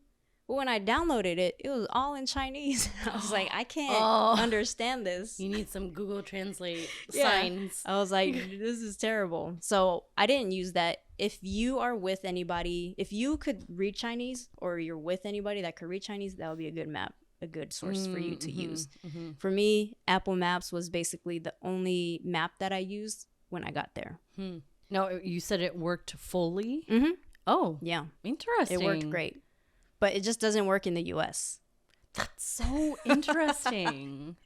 A: But when I downloaded it, it was all in Chinese. I was like, I can't understand this.
B: You need some Google Translate signs.
A: I was like, this is terrible. So I didn't use that. If you are with anybody, if you could read Chinese or you're with anybody that could read Chinese, that would be a good map, a good source for you to use. For me, Apple Maps was basically the only map that I used when I got there.
B: No, you said it worked fully? Oh,
A: yeah.
B: Interesting.
A: It worked great. But it just doesn't work in the US.
B: That's so interesting.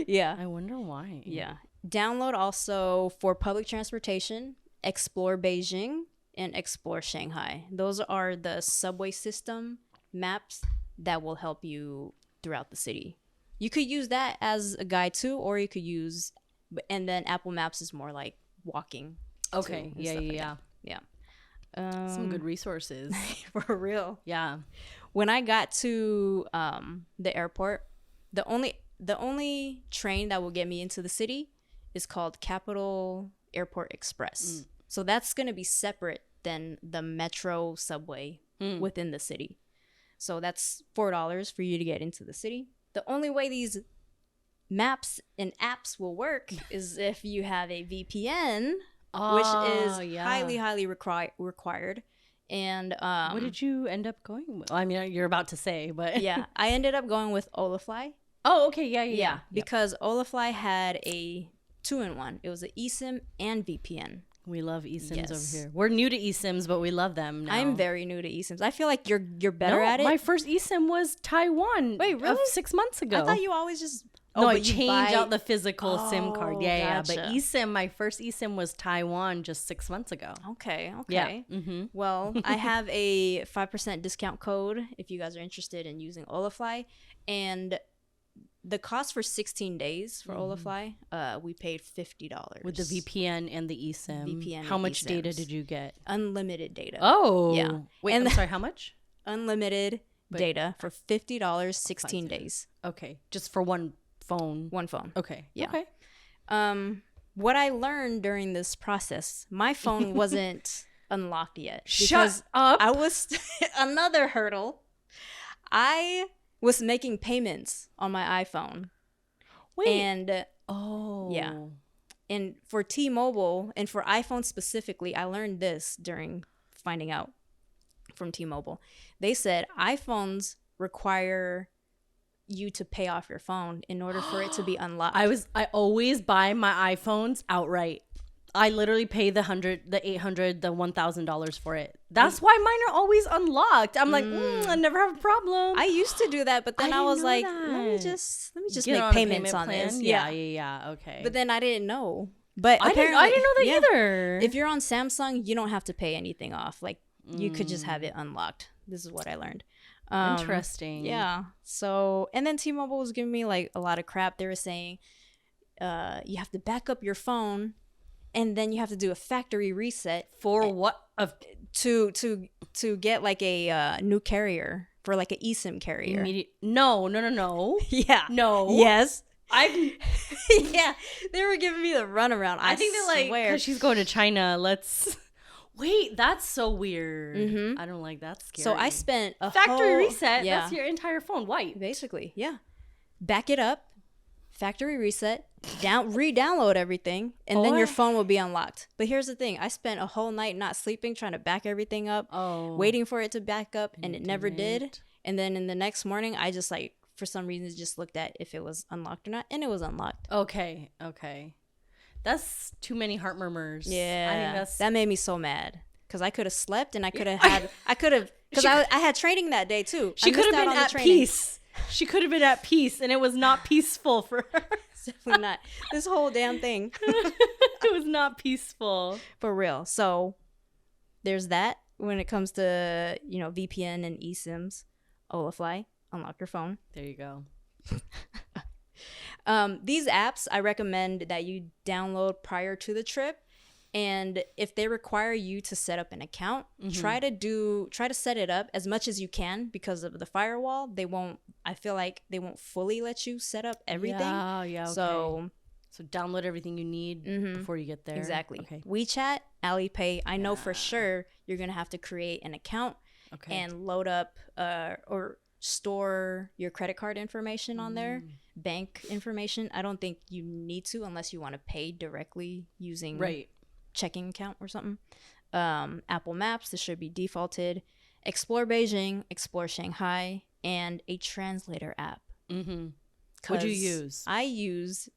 A: Yeah.
B: I wonder why.
A: Yeah. Download also for public transportation, Explore Beijing and Explore Shanghai. Those are the subway system maps that will help you throughout the city. You could use that as a guide too, or you could use, and then Apple Maps is more like walking.
B: Okay. Yeah. Some good resources.
A: For real.
B: Yeah.
A: When I got to the airport, the only train that will get me into the city is called Capital Airport Express. So that's going to be separate than the metro subway within the city. So that's $4 for you to get into the city. The only way these maps and apps will work is if you have a VPN, which is highly required. And
B: what did you end up going with? Well, I mean, you're about to say, but
A: yeah, I ended up going with Holafly.
B: Oh, okay, yeah.
A: Because Holafly had a 2-in-1. It was an eSIM and VPN.
B: We love eSIMs over here. We're new to eSIMs, but we love them now.
A: I'm very new to eSIMs. I feel like you're better at it.
B: My first eSIM was Taiwan.
A: Wait, really?
B: 6 months ago.
A: I thought you always just...
B: No, I changed out the physical SIM card. Yeah,
A: gotcha.
B: But eSIM, my first eSIM was Taiwan just 6 months ago.
A: Okay.
B: Yeah.
A: Well, I have a 5% discount code if you guys are interested in using Holafly. And the cost for 16 days for Holafly, we paid $50.
B: With the VPN and the eSIM. How much data did you get?
A: Unlimited data.
B: Oh.
A: Yeah.
B: Wait, I'm sorry, how much?
A: Unlimited data for $50, 16 days.
B: Okay. Just for one phone.
A: One phone.
B: Okay.
A: Yeah.
B: Okay.
A: What I learned during this process, my phone wasn't unlocked yet.
B: Shut up.
A: I was another hurdle. was making payments on my iPhone.
B: Wait.
A: And
B: oh.
A: yeah. And for T-Mobile and for iPhone specifically, I learned this during finding out from T-Mobile. They said iPhones require you to pay off your phone in order for it to be unlocked.
B: I always buy my iPhones outright. I literally pay the $100, the $800, the $1,000 for it. That's why mine are always unlocked. I'm like, I never have a problem.
A: I used to do that, but then I was like, let me just make payments on this.
B: Yeah. Okay.
A: But then I didn't know. But
B: I didn't know that either.
A: If you're on Samsung, you don't have to pay anything off. Like you could just have it unlocked. This is what I learned.
B: Interesting.
A: Yeah. So, and then T-Mobile was giving me like a lot of crap. They were saying you have to back up your phone. And then you have to do a factory reset
B: for what?
A: To get like a new carrier for like an eSIM carrier.
B: No.
A: Yeah.
B: No.
A: Yes.
B: Yeah.
A: They were giving me the runaround. I think they're like,
B: because she's going to China. Wait, that's so weird.
A: Mm-hmm.
B: I don't like that. Scary.
A: So I spent a
B: factory reset. Yeah. That's your entire phone white.
A: Basically, yeah. Back it up. Factory reset, re-download everything, and then your phone will be unlocked. But here's the thing. I spent a whole night not sleeping trying to back everything up, waiting for it to back up, and it never did. And then in the next morning, I just like, for some reason, just looked at if it was unlocked or not, and it was unlocked.
B: Okay. That's too many heart murmurs.
A: Yeah. I think that made me so mad. Because I could have slept, and I could have, because I had training that day, too.
B: She could have been at peace. She could have been at peace, and it was not peaceful for her.
A: Definitely not. This whole damn thing.
B: It was not peaceful.
A: For real. So there's that when it comes to, VPN and eSIMs. Holafly, unlock your phone.
B: There you go.
A: These apps, I recommend that you download prior to the trip. And if they require you to set up an account, try to set it up as much as you can, because of the firewall. I feel like they won't fully let you set up everything.
B: Yeah. Okay. So download everything you need before you get there.
A: Exactly.
B: Okay.
A: WeChat, AliPay. I know for sure you're going to have to create an account and load up or store your credit card information on there, bank information. I don't think you need to unless you want to pay directly using checking account or something. Apple Maps, this should be defaulted. Explore Beijing, Explore Shanghai, and a translator app.
B: What'd you use?
A: I use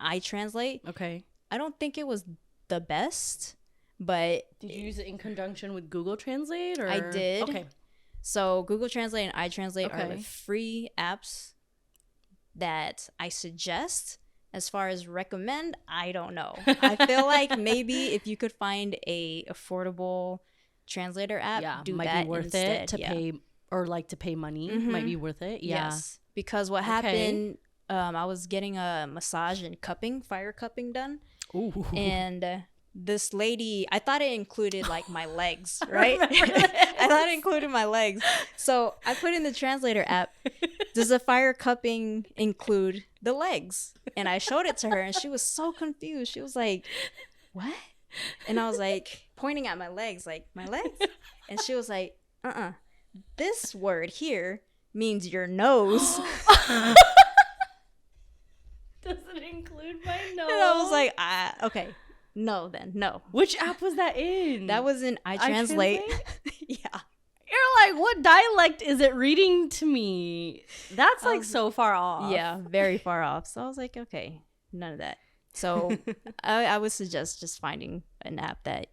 A: iTranslate.
B: Okay.
A: I don't think it was the best, but
B: did you use it in conjunction with Google Translate? Or
A: I did.
B: Okay.
A: So Google Translate and iTranslate are the free apps that I suggest. As far as recommend, I don't know. I feel like maybe if you could find a affordable translator app, do
B: might
A: that
B: be worth
A: instead.
B: It to pay, or like to pay money. Might be worth it. Yeah.
A: Yes, because what happened, I was getting a massage and fire cupping done.
B: Ooh.
A: And this lady, I thought it included like my legs, right? I thought it included my legs. So I put in the translator app, does the fire cupping include the legs? And I showed it to her, and she was so confused. She was like, what? And I was like, pointing at my legs, like, my legs? And she was like, this word here means your nose.
B: Does it include my nose?
A: And I was like, okay. No.
B: Which app was that in?
A: That was in iTranslate. Yeah.
B: You're like, what dialect is it reading to me? That's like so far off.
A: Yeah, very far off. So I was like, okay, none of that. So I would suggest just finding an app that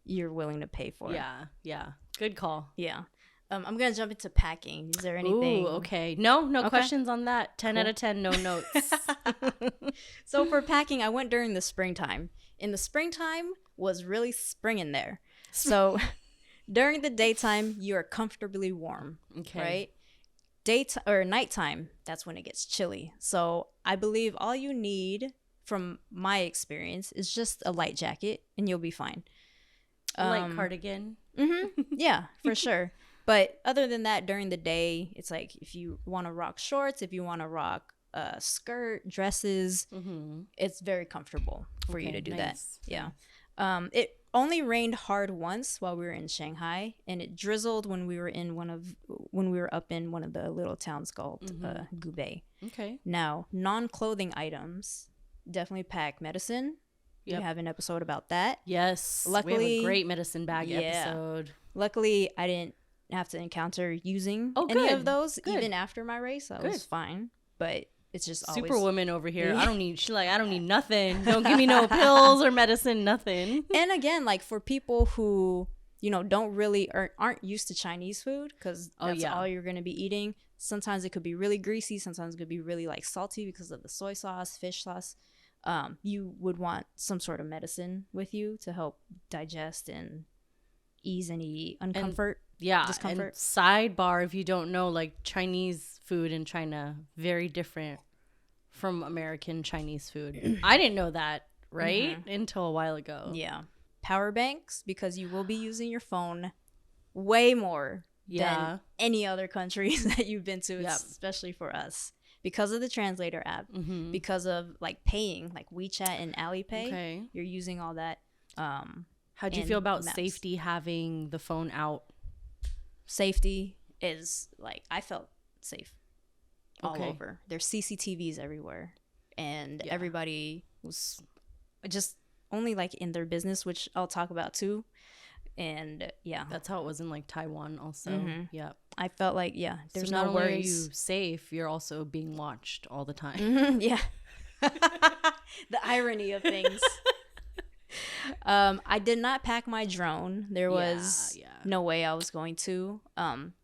A: you're willing to pay for.
B: Yeah. Good call.
A: Yeah. I'm going to jump into packing. Is there anything?
B: Ooh, okay. No questions on that. 10 out of 10, no notes.
A: So for packing, I went during the springtime. In the springtime was really spring in there. So during the daytime, you are comfortably warm. Okay. Right? Nighttime, that's when it gets chilly. So I believe all you need, from my experience, is just a light jacket, and you'll be fine.
B: Light cardigan.
A: Yeah, for sure. But other than that, during the day, it's like if you want to rock shorts, if you want to rock skirt, dresses, it's very comfortable for you to do that. Yeah. only rained hard once while we were in Shanghai, and it drizzled when we were up in one of the little towns called Gubei.
B: Okay.
A: Now, non-clothing items, definitely pack medicine.
B: Yep.
A: We have an episode about that.
B: Yes.
A: Luckily,
B: we have a great medicine bag episode.
A: Luckily, I didn't have to encounter using any of those even after my race. I was fine, but it's just always
B: Superwoman over here. I don't need nothing. Don't give me no pills or medicine, nothing.
A: And again, like for people who, you know, don't really or aren't used to Chinese food, because that's all you're going to be eating. Sometimes it could be really greasy. Sometimes it could be really like salty because of the soy sauce, fish sauce. You would want some sort of medicine with you to help digest and ease any discomfort.
B: And sidebar, if you don't know, like Chinese food in China, very different from American Chinese food. I didn't know that, right? Until a while ago.
A: Yeah. Power banks, because you will be using your phone way more than any other countries that you've been to, especially for us. Because of the translator app, because of like paying, like WeChat and AliPay, you're using all that.
B: How'd you feel about safety having the phone out?
A: Safety is like, I felt safe all over. There's CCTVs everywhere, and everybody was just only like in their business, which I'll talk about too. And
B: that's how it was in like Taiwan also.
A: I felt like there's
B: so not
A: no
B: only
A: worries.
B: Are you safe, you're also being watched all the time.
A: The irony of things. I did not pack my drone. There was no way I was going to.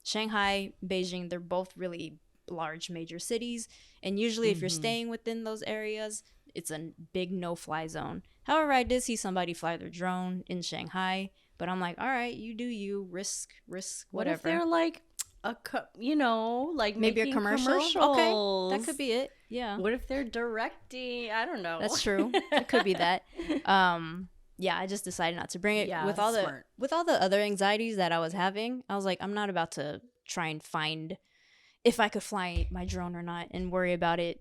A: Shanghai, Beijing, they're both really large major cities, and usually if you're staying within those areas, it's a big no-fly zone. However, I did see somebody fly their drone in Shanghai, but I'm like, all right, you do you, risk whatever.
B: What if they're like like
A: maybe a commercial? Okay, that could be it. Yeah.
B: What if they're directing? I don't know.
A: That's true. It could be that. I just decided not to bring it. With all the other anxieties that I was having, I was like, I'm not about to try and find if I could fly my drone or not and worry about it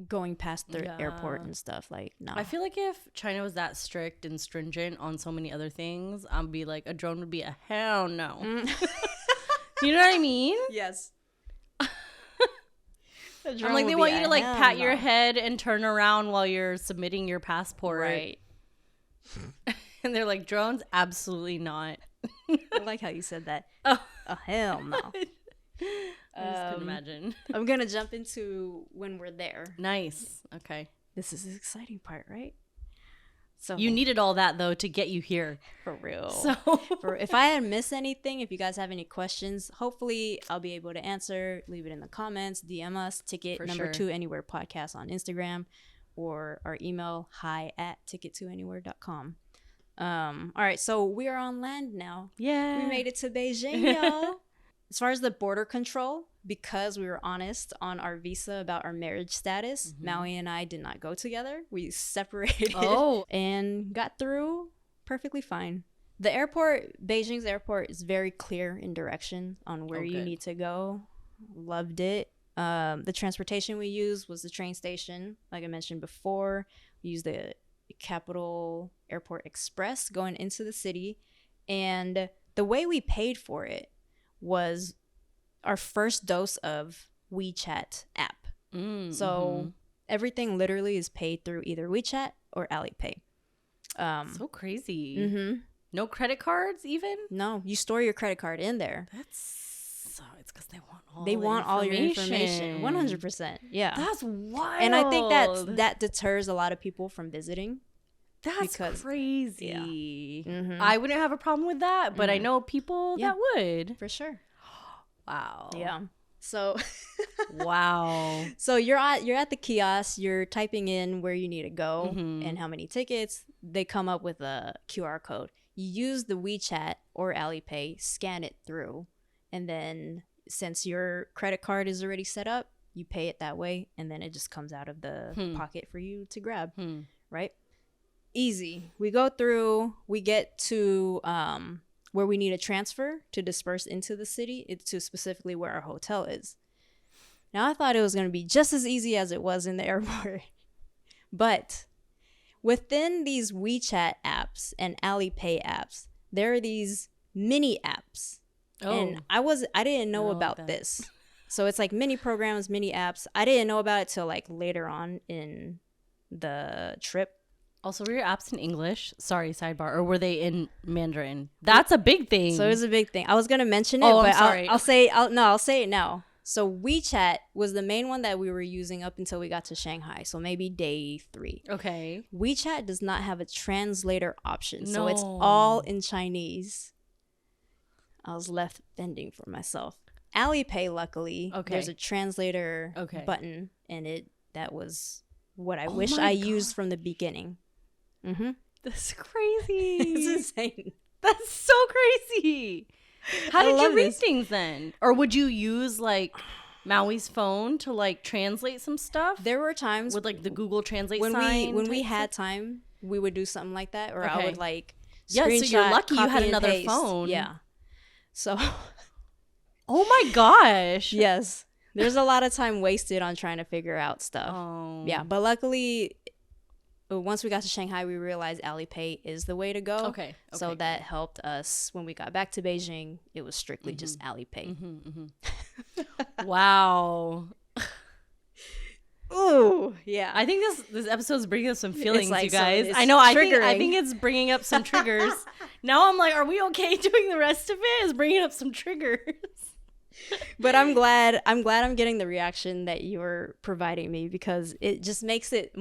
A: going past the airport and stuff. Like, no.
B: I feel like if China was that strict and stringent on so many other things, I'd be like, a drone would be a hell no. You know what I mean?
A: Yes.
B: I'm like, they want you to like pat your head and turn around while you're submitting your passport. Right. And they're like, drones? Absolutely not.
A: I like how you said that. Oh hell no.
B: I just couldn't imagine.
A: I'm going to jump into when we're there.
B: Nice. Okay.
A: This is the exciting part, right? So
B: you needed all that though to get you here.
A: For real.
B: So
A: if I had missed anything, if you guys have any questions, hopefully I'll be able to answer. Leave it in the comments, DM us, ticket number 2 anywhere podcast on Instagram, or our email hi@ticket2anywhere.com. All right, so we are on land now.
B: Yeah.
A: We made it to Beijing, y'all. As far as the border control, because we were honest on our visa about our marriage status, Maui and I did not go together. We separated and got through perfectly fine. The airport, Beijing's airport, is very clear in direction on where you need to go. Loved it. The transportation we used was the train station. Like I mentioned before, we used the Capital Airport Express going into the city. And the way we paid for it was our first dose of WeChat app. So everything literally is paid through either WeChat or AliPay.
B: So crazy. No credit cards even?
A: No, you store your credit card in there.
B: It's because they want all
A: your information. 100%. Yeah.
B: That's wild.
A: And I think that deters a lot of people from visiting.
B: That's crazy. Yeah. I wouldn't have a problem with that, but I know people that would.
A: For sure.
B: Wow.
A: Yeah. So
B: wow.
A: So you're at the kiosk, you're typing in where you need to go and how many tickets. They come up with a QR code. You use the WeChat or AliPay, scan it through, and then since your credit card is already set up, you pay it that way, and then it just comes out of the pocket for you to grab. Right? Easy. We go through, we get to where we need a transfer to disperse into the city. It's to specifically where our hotel is. Now, I thought it was going to be just as easy as it was in the airport. But within these WeChat apps and AliPay apps, there are these mini apps. And I didn't know about this. So it's like mini programs, mini apps. I didn't know about it till like later on in the trip.
B: Also, were your apps in English? Sorry, sidebar. Or were they in Mandarin? That's a big thing.
A: So it was a big thing. I was going to mention it, but I'll say it now. So WeChat was the main one that we were using up until we got to Shanghai. So maybe day 3.
B: Okay.
A: WeChat does not have a translator option. No. So it's all in Chinese. I was left fending for myself. AliPay, luckily, there's a translator button, and that was what I wish I used from the beginning. Mm-hmm.
B: That's crazy.
A: It's insane.
B: That's so crazy. How did you read things then? Or would you use like Maui's phone to like translate some stuff?
A: There were times
B: with like the Google Translate
A: sign. When we had time, we would do something like that, or I would like
B: so you're lucky you had another phone.
A: Yeah. So.
B: Oh my gosh.
A: Yes. There's a lot of time wasted on trying to figure out stuff. Oh. Yeah, but luckily, once we got to Shanghai, we realized AliPay is the way to go. Okay. So that helped us when we got back to Beijing. It was strictly just AliPay.
B: Wow.
A: Ooh, yeah.
B: I think this episode's bringing up some feelings, like, you guys. I know. I think it's bringing up some triggers. Now I'm like, are we okay doing the rest of it? It's bringing up some triggers.
A: But I'm glad I'm getting the reaction that you're providing me, because it just makes it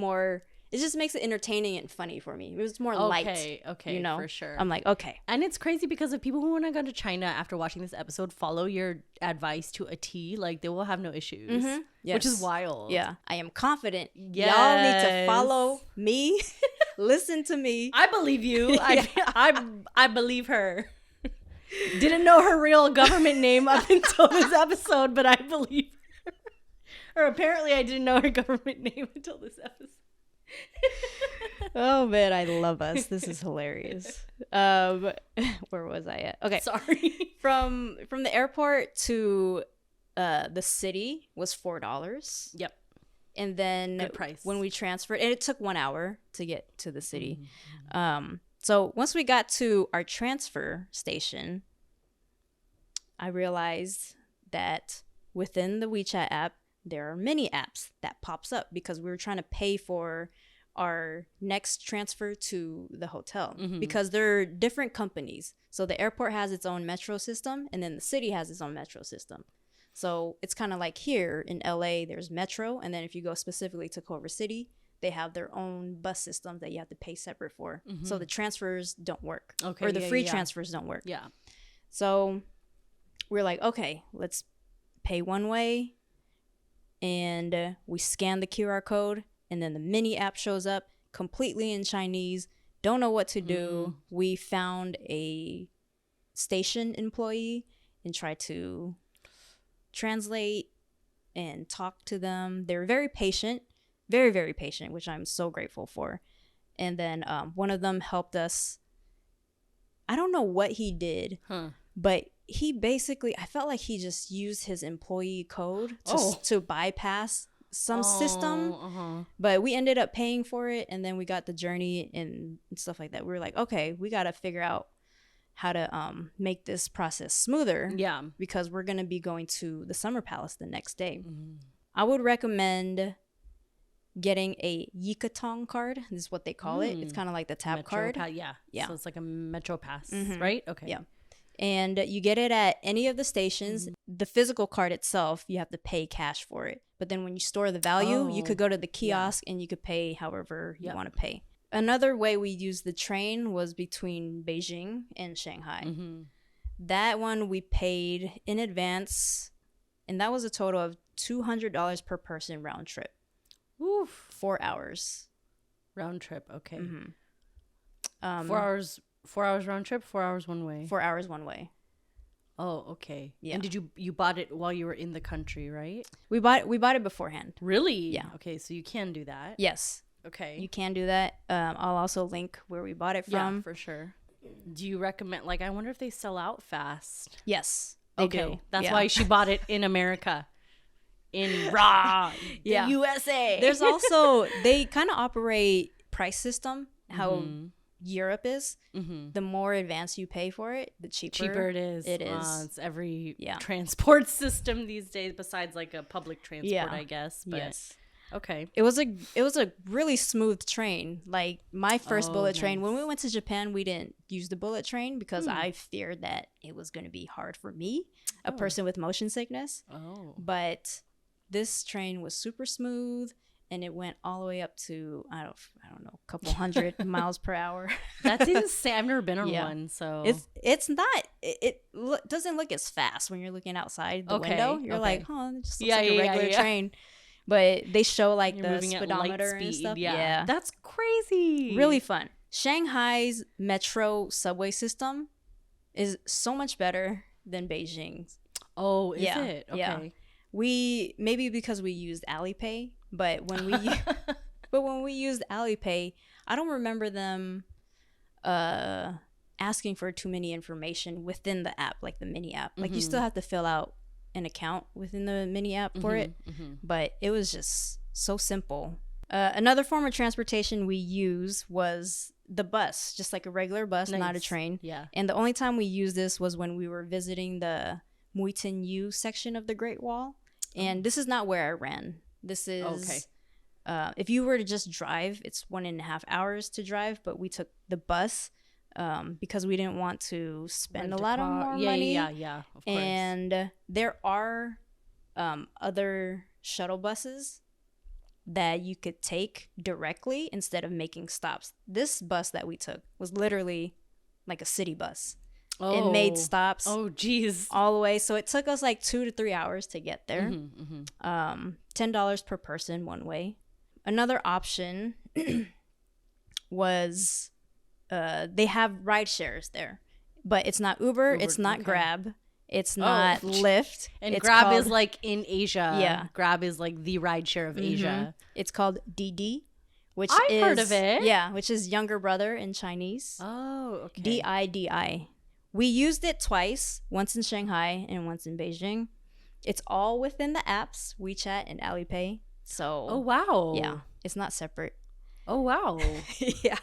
A: entertaining and funny for me. It was more light.
B: Okay, you know, for sure.
A: I'm like, okay.
B: And it's crazy because if people who want to go to China after watching this episode follow your advice to a T, like they will have no issues. Mm-hmm. Yes. Which is wild.
A: Yeah. I am confident. Yes. Y'all need to follow me. Listen to me.
B: I believe you. I believe her. Didn't know her real government name up until this episode, but I believe her. Or apparently I didn't know her government name until this episode.
A: Oh man, I love us. This is hilarious. Where was I at? Okay,
B: sorry.
A: From the airport to the city was $4.
B: Yep.
A: And then
B: good price.
A: When we transferred, and it took 1 hour to get to the city. Mm-hmm. So once we got to our transfer station, I realized that within the WeChat app, there are mini apps that pops up because we were trying to pay for our next transfer to the hotel, because they're different companies. So the airport has its own metro system, and then the city has its own metro system. So it's kind of like here in LA, there's metro. And then if you go specifically to Culver City, they have their own bus systems that you have to pay separate for. Mm-hmm. So the transfers don't work. Okay, or the free transfers don't work.
B: Yeah.
A: So we're like, okay, let's pay one way. And we scan the QR code. And then the mini app shows up completely in Chinese. Don't know what to do. We found a station employee and tried to translate and talk to them. They were very patient. Very, very patient, which I'm so grateful for. And then one of them helped us. I don't know what he did, but he basically, I felt like he just used his employee code to bypass some system. But we ended up paying for it, and then we got the journey and stuff like that. We were like, okay, we got to figure out how to make this process smoother. Yeah. Because we're going to be going to the Summer Palace the next day. I would recommend getting a Yikatong card. This is what they call it. It's kind of like the tap card.
B: Yeah. So it's like a Metro Pass, right? Okay.
A: Yeah. And you get it at any of the stations. The physical card itself, you have to pay cash for it. But then when you store the value, you could go to the kiosk and you could pay however you want to pay. Another way we used the train was between Beijing and Shanghai. That one we paid in advance, and that was a total of $200 per person round trip.
B: Oof.
A: 4 hours.
B: Round trip, okay. 4 hours 4 hours round trip, 4 hours one way.
A: 4 hours one way.
B: Oh, okay. Yeah. And did you bought it while you were in the country, right?
A: We bought it beforehand.
B: Really?
A: Yeah.
B: Okay, so you can do that.
A: Yes.
B: Okay.
A: You can do that. I'll also link where we bought it from.
B: Yeah, for sure. Do you recommend, like, I wonder if they sell out fast?
A: Yes, they do.
B: That's why she bought it in America. In the USA.
A: There's also, they kind of operate price system, how Europe is, the more advanced you pay for it, the cheaper
B: it is. It's every
A: Yeah.
B: transport system these days, besides like a public transport, I guess. But,
A: Yes.
B: okay.
A: It was a really smooth train. Like my first bullet train, when we went to Japan, we didn't use the bullet train because I feared that it was going to be hard for me, a person with motion sickness. But this train was super smooth, and it went all the way up to I don't know, a couple hundred miles per hour.
B: That's insane. I've never been on one, so
A: it's not. It doesn't look as fast when you're looking outside the window. You're like, oh, it just looks like a regular train. But they show like
B: you're
A: the speedometer and stuff.
B: Yeah. That's crazy.
A: Really fun. Shanghai's metro subway system is so much better than Beijing's.
B: Oh, is it? Okay.
A: Yeah. We maybe because we used AliPay, but when we used AliPay, I don't remember them asking for too many information within the app, like the mini app. Like you still have to fill out an account within the mini app for it, but it was just so simple. Another form of transportation we use was the bus, just like a regular bus, not a train.
B: Yeah.
A: And the only time we used this was when we were visiting the Muitin section of the Great Wall. And this is not where I ran. This is if you were to just drive, it's 1.5 hours to drive, but we took the bus because we didn't want to spend a lot of more money.
B: Yeah, of course.
A: And there are other shuttle buses that you could take directly instead of making stops. This bus that we took was literally like a city bus. It made stops.
B: Oh, geez.
A: All the way. So it took us like 2 to 3 hours to get there. $10 per person one way. Another option was they have ride shares there, but it's not Uber, it's not Grab, it's not Lyft.
B: And
A: it's
B: Grab
A: called,
B: is like in Asia.
A: Yeah.
B: Grab is like the ride share of Asia.
A: It's called Didi, which
B: I've heard of it.
A: Yeah, which is younger brother in Chinese.
B: Oh, okay.
A: Didi. We used it twice, once in Shanghai and once in Beijing. It's all within the apps, WeChat and AliPay. So
B: oh, wow.
A: Yeah, it's not separate.
B: Oh, wow.
A: Yeah.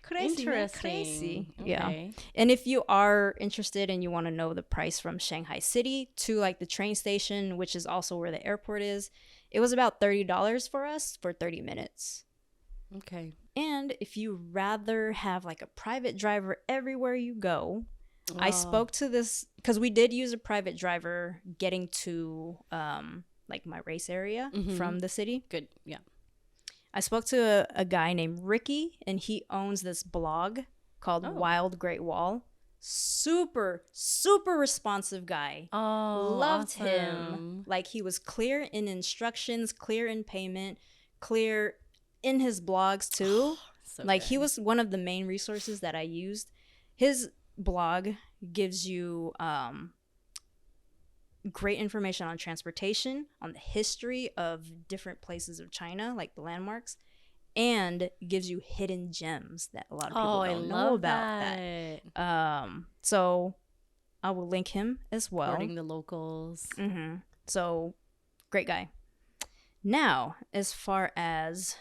A: Crazy,
B: interesting.
A: Crazy.
B: Okay.
A: Yeah. And if you are interested and you want to know the price from Shanghai City to like the train station, which is also where the airport is, it was about $30 for us for 30 minutes.
B: Okay.
A: And if you rather have like a private driver everywhere you go, I spoke to this because we did use a private driver getting to like my race area from the city.
B: Good. Yeah.
A: I spoke to a guy named Ricky, and he owns this blog called wildgreatwall. Super, super responsive guy.
B: Oh,
A: loved
B: awesome.
A: him. Like he was clear in instructions, clear in payment, clear in his blogs too.
B: So
A: like
B: good.
A: he was one of the main resources that I used. His blog gives you great information on transportation, on the history of different places of China, like the landmarks, and gives you hidden gems that a lot of people don't know about. That. So I will link him as well.
B: Supporting the locals.
A: So great guy. Now, as far as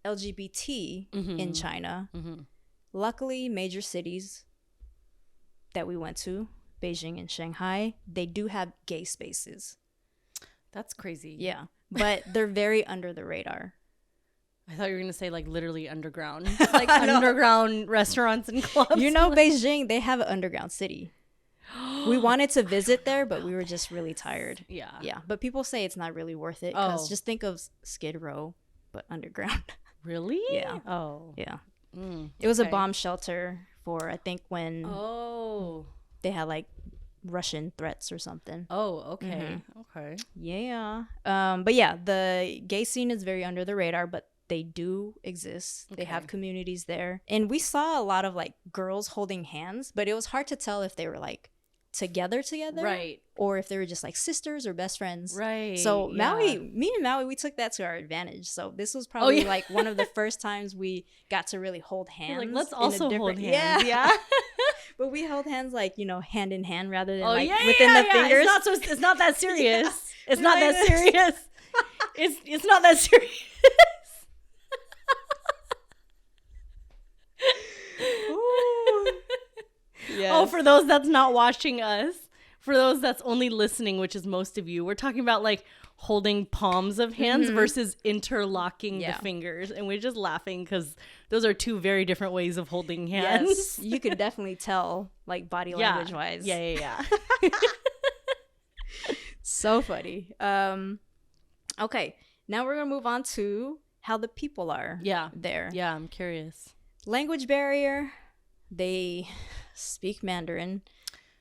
A: LGBT in China, luckily major cities that we went to, Beijing and Shanghai, they do have gay spaces.
B: That's crazy.
A: Yeah, but they're very under the radar.
B: I thought you were going to say like literally underground. Like underground restaurants and clubs.
A: You know, Beijing, they have an underground city. We wanted to visit there, but we were just really tired.
B: Yeah.
A: Yeah, but people say it's not really worth it because just think of Skid Row, but underground.
B: Really?
A: Yeah.
B: Oh.
A: Yeah. It was a bomb shelter for, I think, when they had like Russian threats or something.
B: Oh, okay. Okay.
A: Yeah. But yeah, the gay scene is very under the radar, but they do exist. They have communities there. And we saw a lot of like girls holding hands, but it was hard to tell if they were like together,
B: right,
A: or if they were just like sisters or best friends,
B: right?
A: So me and Maui, we took that to our advantage. So this was probably like one of the first times we got to really hold hands.
B: You're like, let's also hold hands.
A: Yeah. But we held hands like, you know, hand in hand rather than within the fingers.
B: It's not that serious. It's not that serious. It's not that serious.
A: Yes.
B: Oh, for those that's not watching us, for those that's only listening, which is most of you, we're talking about like holding palms of hands versus interlocking the fingers. And we're just laughing because those are two very different ways of holding hands.
A: Yes. You could definitely tell, like, body language wise.
B: Yeah.
A: So funny. Okay. Now we're going to move on to how the people are there.
B: Yeah, I'm curious.
A: Language barrier. They speak Mandarin.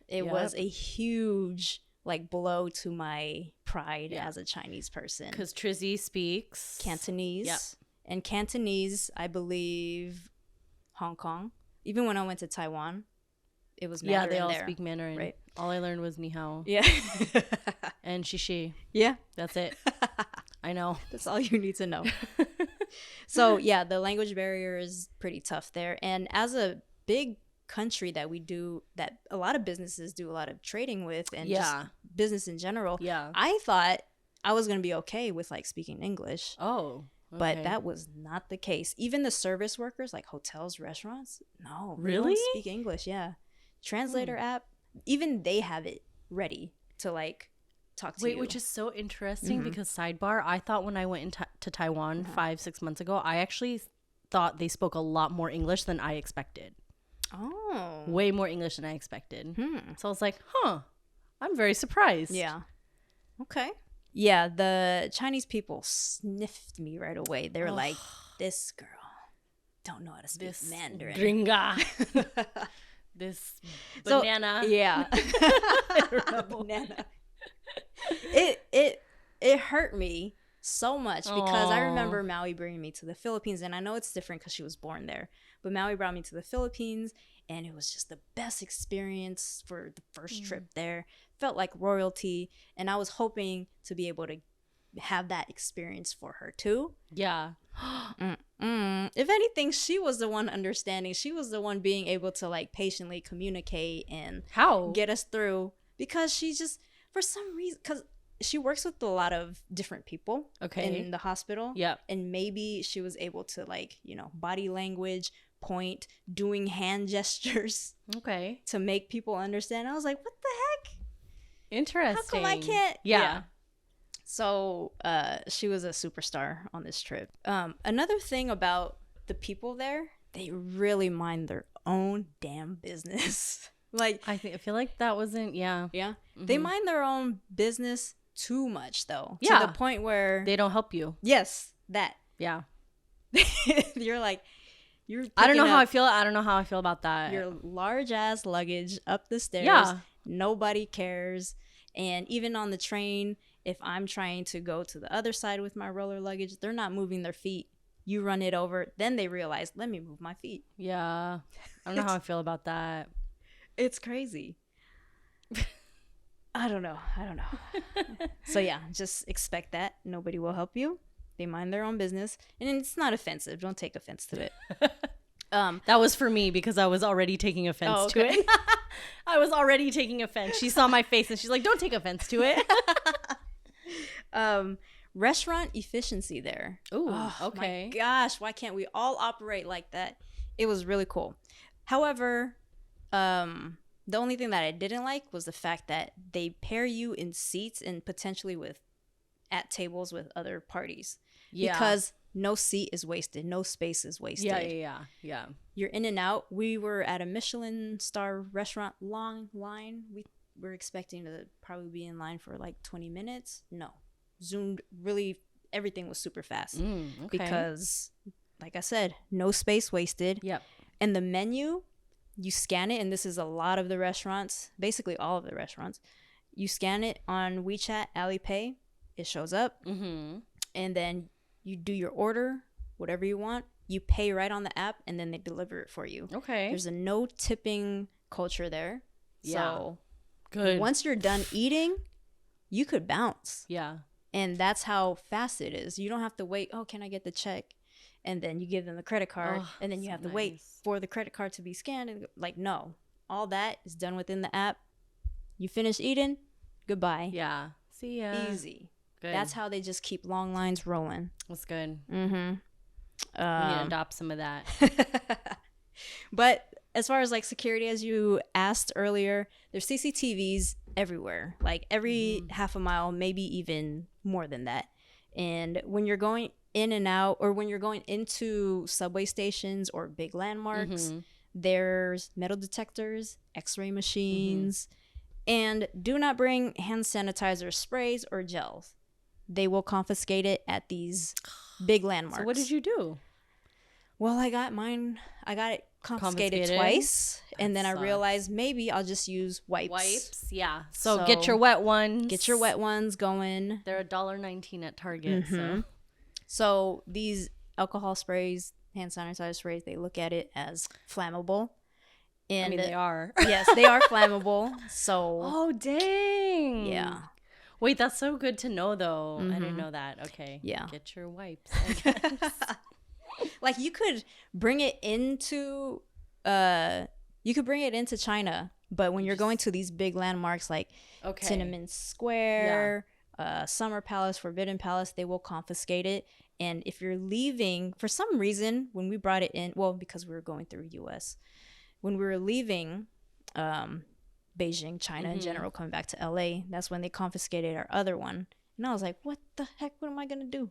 A: It was a huge like blow to my pride as a Chinese person.
B: Because Trizzy speaks
A: Cantonese.
B: Yep.
A: And Cantonese, I believe, Hong Kong. Even when I went to Taiwan, it was Mandarin.
B: Yeah, they all
A: there.
B: speak Mandarin.
A: Right.
B: All I learned was ni hao.
A: Yeah.
B: And shishi.
A: Yeah.
B: That's it. I know.
A: That's all you need to know. So, yeah, the language barrier is pretty tough there. And as a big country that a lot of businesses do a lot of trading with and just business in general, I thought I was going to be okay with like speaking English.
B: Oh. Okay.
A: But that was not the case. Even the service workers, like hotels, restaurants, no.
B: Really?
A: They don't speak English, yeah. Translator app, even they have it ready to like talk to you.
B: Wait, which is so interesting because sidebar, I thought when I went to Taiwan 5-6 months ago, I actually thought they spoke a lot more English than I expected.
A: Oh.
B: Way more English than I expected. So I was like, I'm very surprised.
A: Yeah. Okay. Yeah, the Chinese people sniffed me right away. They were like, this girl don't know how to speak Mandarin.
B: Gringa. This banana.
A: So, yeah.
B: I don't know.
A: Banana. It hurt me so much because I remember Maui bringing me to the Philippines, and I know it's different because she was born there, but Maui brought me to the Philippines, and it was just the best experience for the first trip there. Felt like royalty, and I was hoping to be able to have that experience for her too.
B: Yeah.
A: If anything, she was the one understanding. She was the one being able to like patiently communicate and get us through, because she just, for some reason, because she works with a lot of different people in the hospital.
B: Yep.
A: And maybe she was able to like, body language, point, doing hand gestures to make people understand. I was like, what the heck?
B: Interesting.
A: How come I can't?
B: Yeah.
A: So she was a superstar on this trip. Another thing about the people there, they really mind their own damn business. Like,
B: I feel like that wasn't
A: they mind their own business too much though,
B: to
A: the point where
B: they don't help you.
A: Yes, that.
B: Yeah.
A: You're like,
B: I don't know how I feel. I don't know how I feel about that.
A: Your large ass luggage up the stairs.
B: Yeah.
A: Nobody cares. And even on the train, if I'm trying to go to the other side with my roller luggage, they're not moving their feet. You run it over. Then they realize, let me move my feet.
B: Yeah. I don't know how I feel about that.
A: It's crazy. I don't know. So yeah, just expect that. Nobody will help you. They mind their own business. And it's not offensive. Don't take offense to it.
B: That was for me because I was already taking offense to it. I was already taking offense. She saw my face and she's like, don't take offense to it.
A: Restaurant efficiency there.
B: Oh, okay.
A: My gosh, why can't we all operate like that? It was really cool. However, the only thing that I didn't like was the fact that they pair you in seats and potentially at tables with other parties. Yeah. Because no seat is wasted. No space is wasted.
B: Yeah.
A: You're in and out. We were at a Michelin star restaurant, long line. We were expecting to probably be in line for like 20 minutes. No. Zoomed, really, everything was super fast.
B: Okay.
A: Because, like I said, no space wasted.
B: Yep.
A: And the menu, you scan it, and this is a lot of the restaurants, basically all of the restaurants. You scan it on WeChat, AliPay. It shows up. Mm-hmm. And then you do your order, whatever you want. You pay right on the app, and then they deliver it for you.
B: Okay.
A: There's a no tipping culture there.
B: Yeah.
A: So
B: good.
A: Once you're done eating, you could bounce.
B: Yeah.
A: And that's how fast it is. You don't have to wait. Oh, can I get the check? And then you give them the credit card. And then you have to wait for the credit card to be scanned. And like, no. All that is done within the app. You finish eating, goodbye.
B: Yeah. See ya.
A: Easy.
B: Good.
A: That's how they just keep long lines rolling.
B: That's good.
A: Mm-hmm.
B: We need to adopt some of that.
A: But as far as like security, as you asked earlier, there's CCTVs everywhere, like every half a mile, maybe even more than that. And when you're going in and out, or when you're going into subway stations or big landmarks, there's metal detectors, x-ray machines, and do not bring hand sanitizer sprays or gels. They will confiscate it at these big landmarks.
B: So what did you do?
A: Well, I got it confiscated twice, and then I realized maybe I'll just use wipes.
B: Yeah. So get your wet ones.
A: Get your wet ones going.
B: They're $1.19 at Target.
A: So these alcohol sprays, hand sanitizer sprays, they look at it as flammable. And
B: I mean, they are.
A: Yes, they are flammable. So.
B: Oh, dang.
A: Yeah.
B: Wait, that's so good to know, though. I didn't know that. Okay.
A: Yeah.
B: Get your wipes, I guess.
A: Like, you could bring it into China, but when you're going to these big landmarks like Tiananmen Square, Summer Palace, Forbidden Palace, they will confiscate it. And if you're leaving, for some reason, when we brought it in, well, because we were going through US, when we were leaving Beijing, China in general, coming back to LA, that's when they confiscated our other one. And I was like, what the heck? What am I going to do?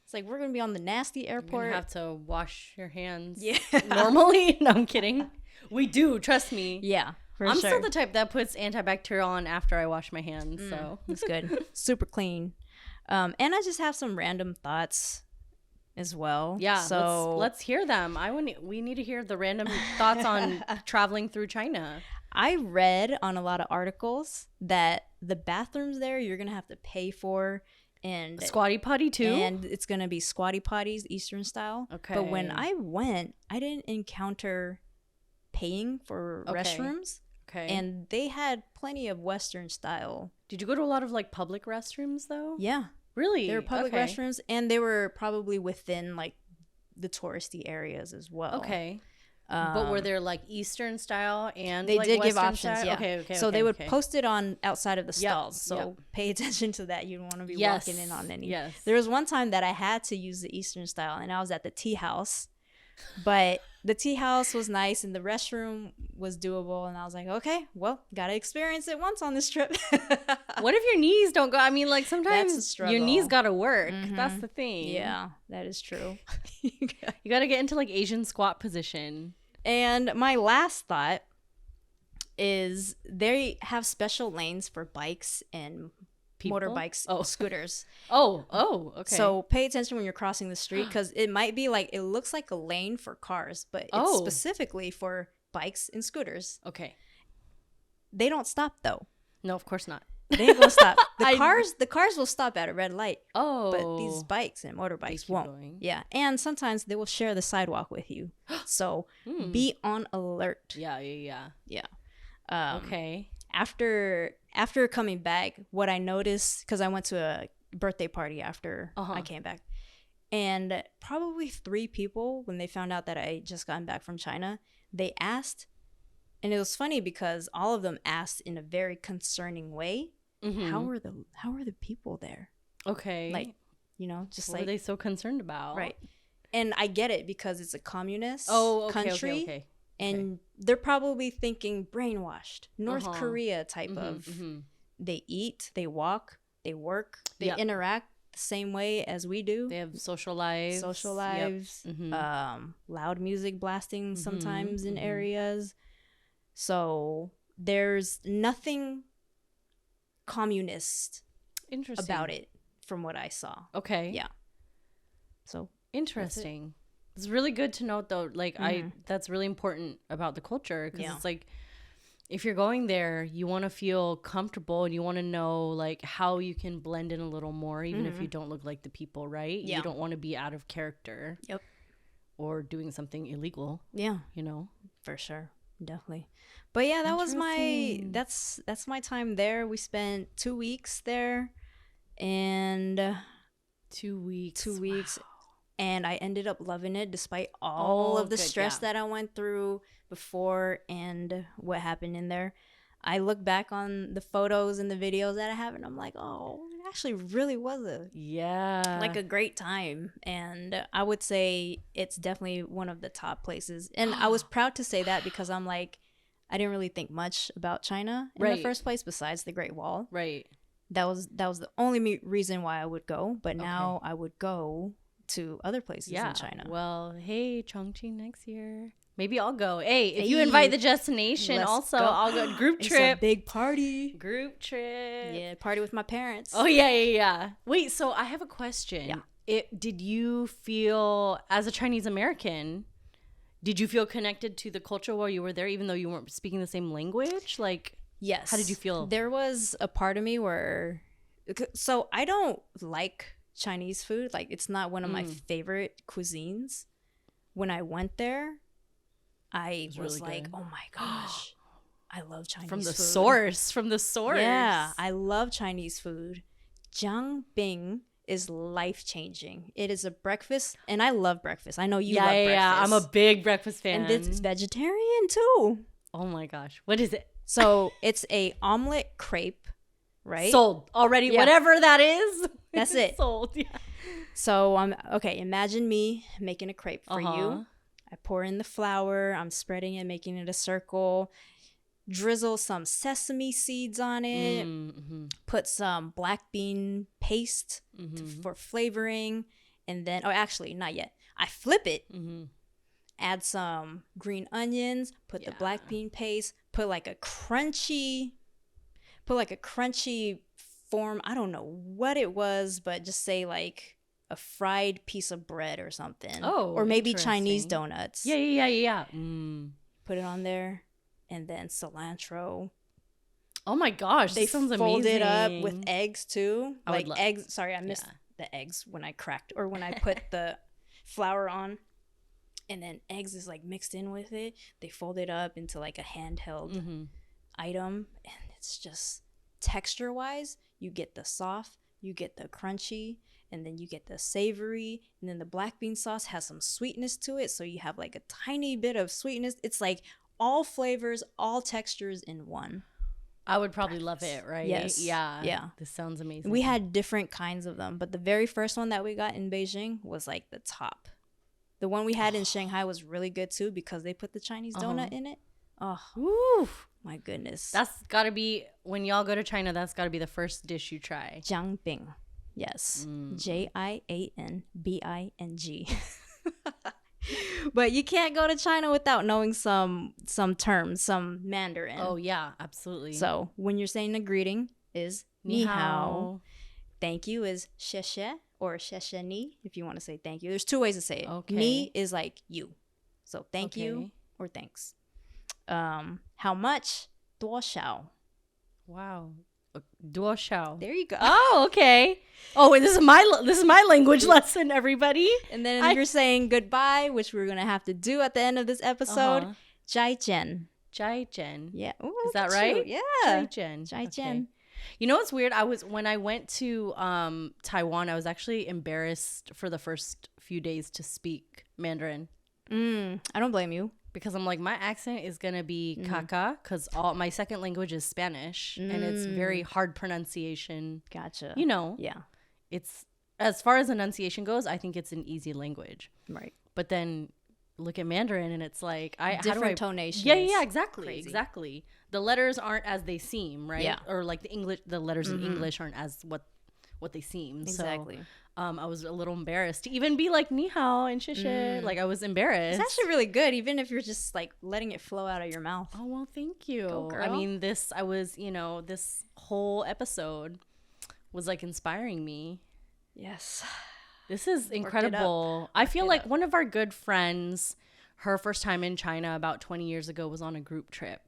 A: It's like, we're going to be on the nasty airport.
B: You have to wash your hands
A: Yeah.
B: normally. No, I'm kidding. We do. Trust me.
A: Yeah,
B: I'm still the type that puts antibacterial on after I wash my hands. So
A: it's good. Super clean. And I just have some random thoughts as well.
B: Yeah.
A: So
B: let's hear them. We need to hear the random thoughts on traveling through China.
A: I read on a lot of articles that the bathrooms there you're going to have to pay for. And
B: squatty potty too,
A: and it's gonna be squatty potties, Eastern style.
B: Okay.
A: But when I went, I didn't encounter paying for restrooms.
B: Okay.
A: And they had plenty of Western style.
B: Did you go to a lot of like public restrooms though?
A: Yeah.
B: Really?
A: There were public restrooms, and they were probably within like the touristy areas as well.
B: Okay. But were there like Eastern style and
A: they
B: like
A: did
B: Western
A: give options?
B: style?
A: Yeah.
B: Okay.
A: So they would post it on outside of the
B: Yep,
A: stalls. So pay attention to that. You don't want to be
B: Yes.
A: walking in on any.
B: Yes.
A: There was one time that I had to use the Eastern style, and I was at the tea house, but the tea house was nice and the restroom was doable, and I was like, okay, well, gotta experience it once on this trip.
B: What if your knees don't go? I mean, like
A: That's a
B: sometimes
A: struggle.
B: your knees gotta work. That's the thing.
A: Yeah, that is true.
B: You gotta get into like Asian squat position.
A: And my last thought is they have special lanes for bikes and motorbikes, scooters.
B: Okay.
A: So pay attention when you're crossing the street, because it might be like, it looks like a lane for cars, but it's specifically for bikes and scooters.
B: Okay.
A: They don't stop though.
B: No, of course not.
A: They ain't gonna stop. The cars will stop at a red light.
B: Oh.
A: But these bikes and motorbikes won't.
B: Going.
A: Yeah. And sometimes they will share the sidewalk with you. So be on alert.
B: Yeah. Okay.
A: After coming back, what I noticed, because I went to a birthday party after I came back, and probably 3 people, when they found out that I just gotten back from China, they asked, and it was funny because all of them asked in a very concerning way, how are the people there?
B: Okay.
A: Like, you know, just
B: what are they so concerned about?
A: Right. And I get it, because it's a communist country.
B: Okay.
A: And they're probably thinking brainwashed, North Korea type of. They eat, they walk, they work, they interact the same way as we do.
B: They have social lives.
A: Loud music blasting sometimes in areas. So there's nothing communist about it from what I saw.
B: Okay.
A: Yeah. So
B: interesting. It's really good to note though, like that's really important about the culture, because it's like, if you're going there, you want to feel comfortable and you want to know like how you can blend in a little more, even if you don't look like the people, right?
A: Yeah.
B: You don't want to be out of character.
A: Yep.
B: Or doing something illegal.
A: Yeah.
B: You know?
A: For sure. Definitely. But yeah, that was that's my time there. We spent 2 weeks there, and
B: 2 weeks.
A: 2 weeks. Wow. And I ended up loving it despite all of the stress that I went through before and what happened in there. I look back on the photos and the videos that I have, and I'm like, oh, it actually really was a great time. And I would say it's definitely one of the top places. And I was proud to say that because I'm like, I didn't really think much about China in the first place besides the Great Wall.
B: Right.
A: That was the only reason why I would go. But now I would go to other places in China.
B: Well, hey, Chongqing next year. Maybe I'll go. Hey, if you invite the destination, also go. I'll go. Group trip.
A: It's a big party.
B: Group trip.
A: Yeah, party with my parents.
B: Oh yeah. Wait, so I have a question. Yeah. Did you feel, as a Chinese American, did you feel connected to the culture while you were there, even though you weren't speaking the same language? Like,
A: yes.
B: How did you feel?
A: There was a part of me where, so I don't like Chinese food. Like, it's not one of my favorite cuisines. When I went there, I was really like, oh my gosh, I love Chinese food.
B: From the source.
A: Yeah, I love Chinese food. Jianbing is life-changing. It is a breakfast, and I love breakfast. I know you love breakfast. Yeah,
B: I'm a big breakfast fan.
A: And it's vegetarian too.
B: Oh my gosh. What is it?
A: So it's a omelet crepe, right?
B: Sold already. Yeah. Whatever that is.
A: That's it.
B: Sold. Yeah.
A: So imagine me making a crepe for you. I pour in the flour. I'm spreading it, making it a circle. Drizzle some sesame seeds on it. Mm-hmm. Put some black bean paste for flavoring. And then, actually, not yet. I flip it. Mm-hmm. Add some green onions. Put the black bean paste. Put like a crunchy form. I don't know what it was, but just say like a fried piece of bread or something. Oh, or maybe Chinese donuts.
B: Yeah.
A: Put it on there, and then cilantro.
B: Oh my gosh, this sounds amazing.
A: Fold it up with eggs too. Eggs. Sorry, I missed the eggs when I put the flour on, and then eggs is like mixed in with it. They fold it up into like a handheld item, and it's just texture-wise, you get the soft, you get the crunchy. And then you get the savory, and then the black bean sauce has some sweetness to it. So you have like a tiny bit of sweetness. It's like all flavors, all textures in one.
B: I would probably love it, right?
A: Yes.
B: Yeah. This sounds amazing.
A: We had different kinds of them, but the very first one that we got in Beijing was like the top. The one we had in Shanghai was really good too because they put the Chinese donut in it. Oh,
B: ooh,
A: my goodness.
B: That's got to be, when y'all go to China, that's got to be the first dish you try.
A: Jianbing. Yes. Jianbing. But you can't go to China without knowing some terms, some Mandarin.
B: Oh, yeah, absolutely.
A: So when you're saying a greeting is ni hao. Thank you is xie xie or xie xie ni if you want to say thank you. There's two ways to say it. Okay. Ni is like you. So thank you or thanks. How much? 多少.
B: Wow. 多少.
A: There you go.
B: Oh, okay. Oh, and this is my language lesson, everybody.
A: And then if you're saying goodbye, which we're gonna have to do at the end of this episode, 再见.
B: 再见.
A: Yeah. Ooh,
B: is that right?
A: Yeah.
B: 再见.
A: 再见.
B: You know what's weird? When I went to Taiwan, I was actually embarrassed for the first few days to speak Mandarin.
A: I don't blame you.
B: Because I'm like, my accent is going to be caca because my second language is Spanish and it's very hard pronunciation.
A: Gotcha.
B: You know.
A: Yeah.
B: It's, as far as enunciation goes, I think it's an easy language.
A: Right.
B: But then look at Mandarin and it's like,
A: different tonations.
B: Yeah, exactly.
A: Crazy.
B: Exactly. The letters aren't as they seem, right?
A: Yeah.
B: Or like the letters in English aren't as what they seem.
A: Exactly.
B: So, I was a little embarrassed to even be like ni hao and xie xie. Like I was embarrassed.
A: It's actually really good, even if you're just like letting it flow out of your mouth.
B: Oh well, thank you.
A: Go, girl.
B: I mean, this whole episode was like inspiring me.
A: Yes.
B: This is incredible. I feel like one of our good friends, her first time in China about 20 years ago was on a group trip.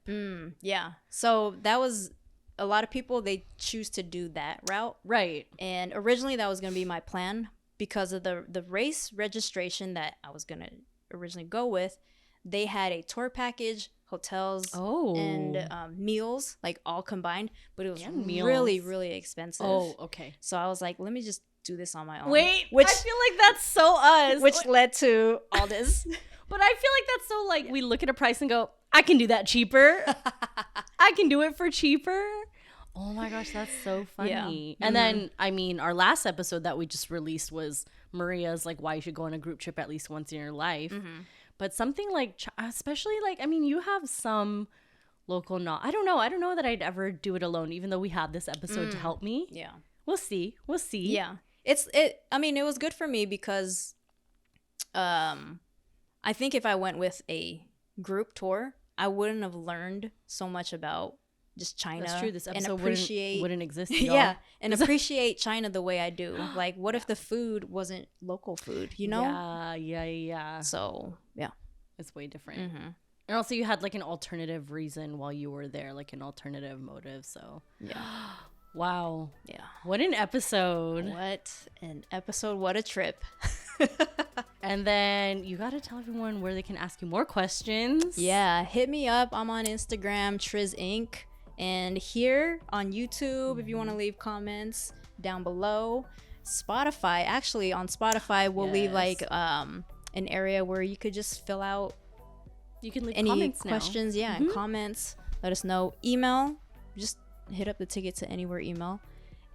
A: Yeah. So that was. A lot of people, they choose to do that route.
B: Right.
A: And originally that was going to be my plan because of the race registration that I was going to originally go with. They had a tour package, hotels, and meals, like all combined. But it was really, really expensive.
B: Oh, okay.
A: So I was like, let me just do this on my own.
B: Wait, I feel like that's so us.
A: Which led to all this.
B: But I feel like that's so like we look at a price and go, I can do that cheaper. I can do it for cheaper. Oh my gosh, that's so funny. Yeah. And then, I mean, our last episode that we just released was Maria's like why you should go on a group trip at least once in your life. But something like, especially like, I mean, you have some local I don't know that I'd ever do it alone, even though we had this episode to help me.
A: Yeah.
B: We'll see.
A: Yeah. I mean, it was good for me because I think if I went with a group tour, I wouldn't have learned so much about just China.
B: That's true. This episode wouldn't exist.
A: Yeah, and appreciate China the way I do. Like, what if the food wasn't local food? You know?
B: Yeah.
A: So yeah,
B: it's way different. And also, you had like an alternative reason while you were there, like an alternative motive. So
A: yeah.
B: Wow.
A: Yeah.
B: What an episode.
A: What a trip.
B: And then you got to tell everyone where they can ask you more questions.
A: Yeah. Hit me up. I'm on Instagram, Trizzy Inc. And here on YouTube, if you want to leave comments down below. Spotify. Actually, on Spotify, we'll leave like an area where you could just fill out.
B: You can leave
A: any questions.
B: now.
A: Yeah. And comments. Let us know. Email. Just hit up the Ticket to Anywhere email.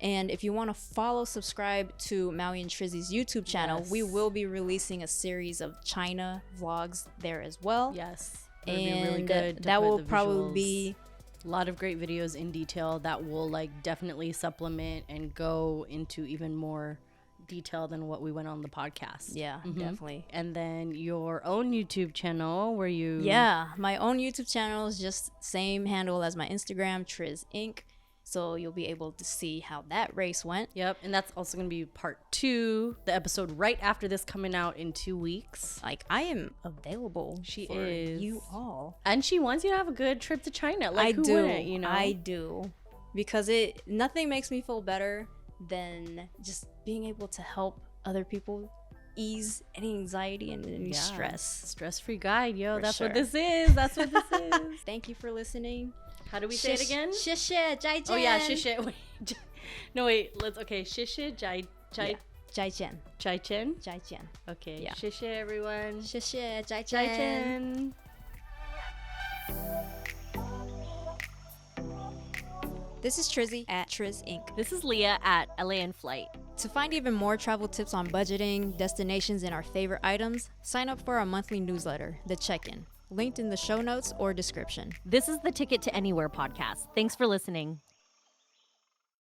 A: And if you want to subscribe to Maui and Trizzy's YouTube channel, we will be releasing a series of China vlogs there as well.
B: Yes.
A: And be really good. That will probably be
B: a lot of great videos in detail that will like definitely supplement and go into even more detail than what we went on the podcast.
A: Yeah, definitely.
B: And then your own YouTube channel where you...
A: Yeah, my own YouTube channel is just same handle as my Instagram, Trizzy Inc. So you'll be able to see how that race went.
B: Yep, and that's also going to be part 2, the episode right after this coming out in 2 weeks.
A: Like, I am available.
B: She is.
A: You all.
B: And she wants you to have a good trip to China. Like,
A: who
B: wouldn't, you know?
A: I do. Because nothing makes me feel better than just being able to help other people ease any anxiety and any stress.
B: Stress-free guide, yo. That's
A: sure.
B: what this is. That's what this is.
A: Thank you for listening.
B: How do we say it again?
A: 谢谢再见.
B: Oh yeah, 谢谢. Wait. No, wait. Let's. Okay. 谢谢再见. 再见. Okay.
A: Yeah.
B: 谢谢 everyone.
A: 谢谢再见.
B: 再见.
A: This is Trizzy at Trizzy Inc.
B: This is Leah at LA in Flight.
A: To find even more travel tips on budgeting, destinations, and our favorite items, sign up for our monthly newsletter, The Check-In, linked in the show notes or description.
C: This is the Ticket to Anywhere podcast. Thanks for listening.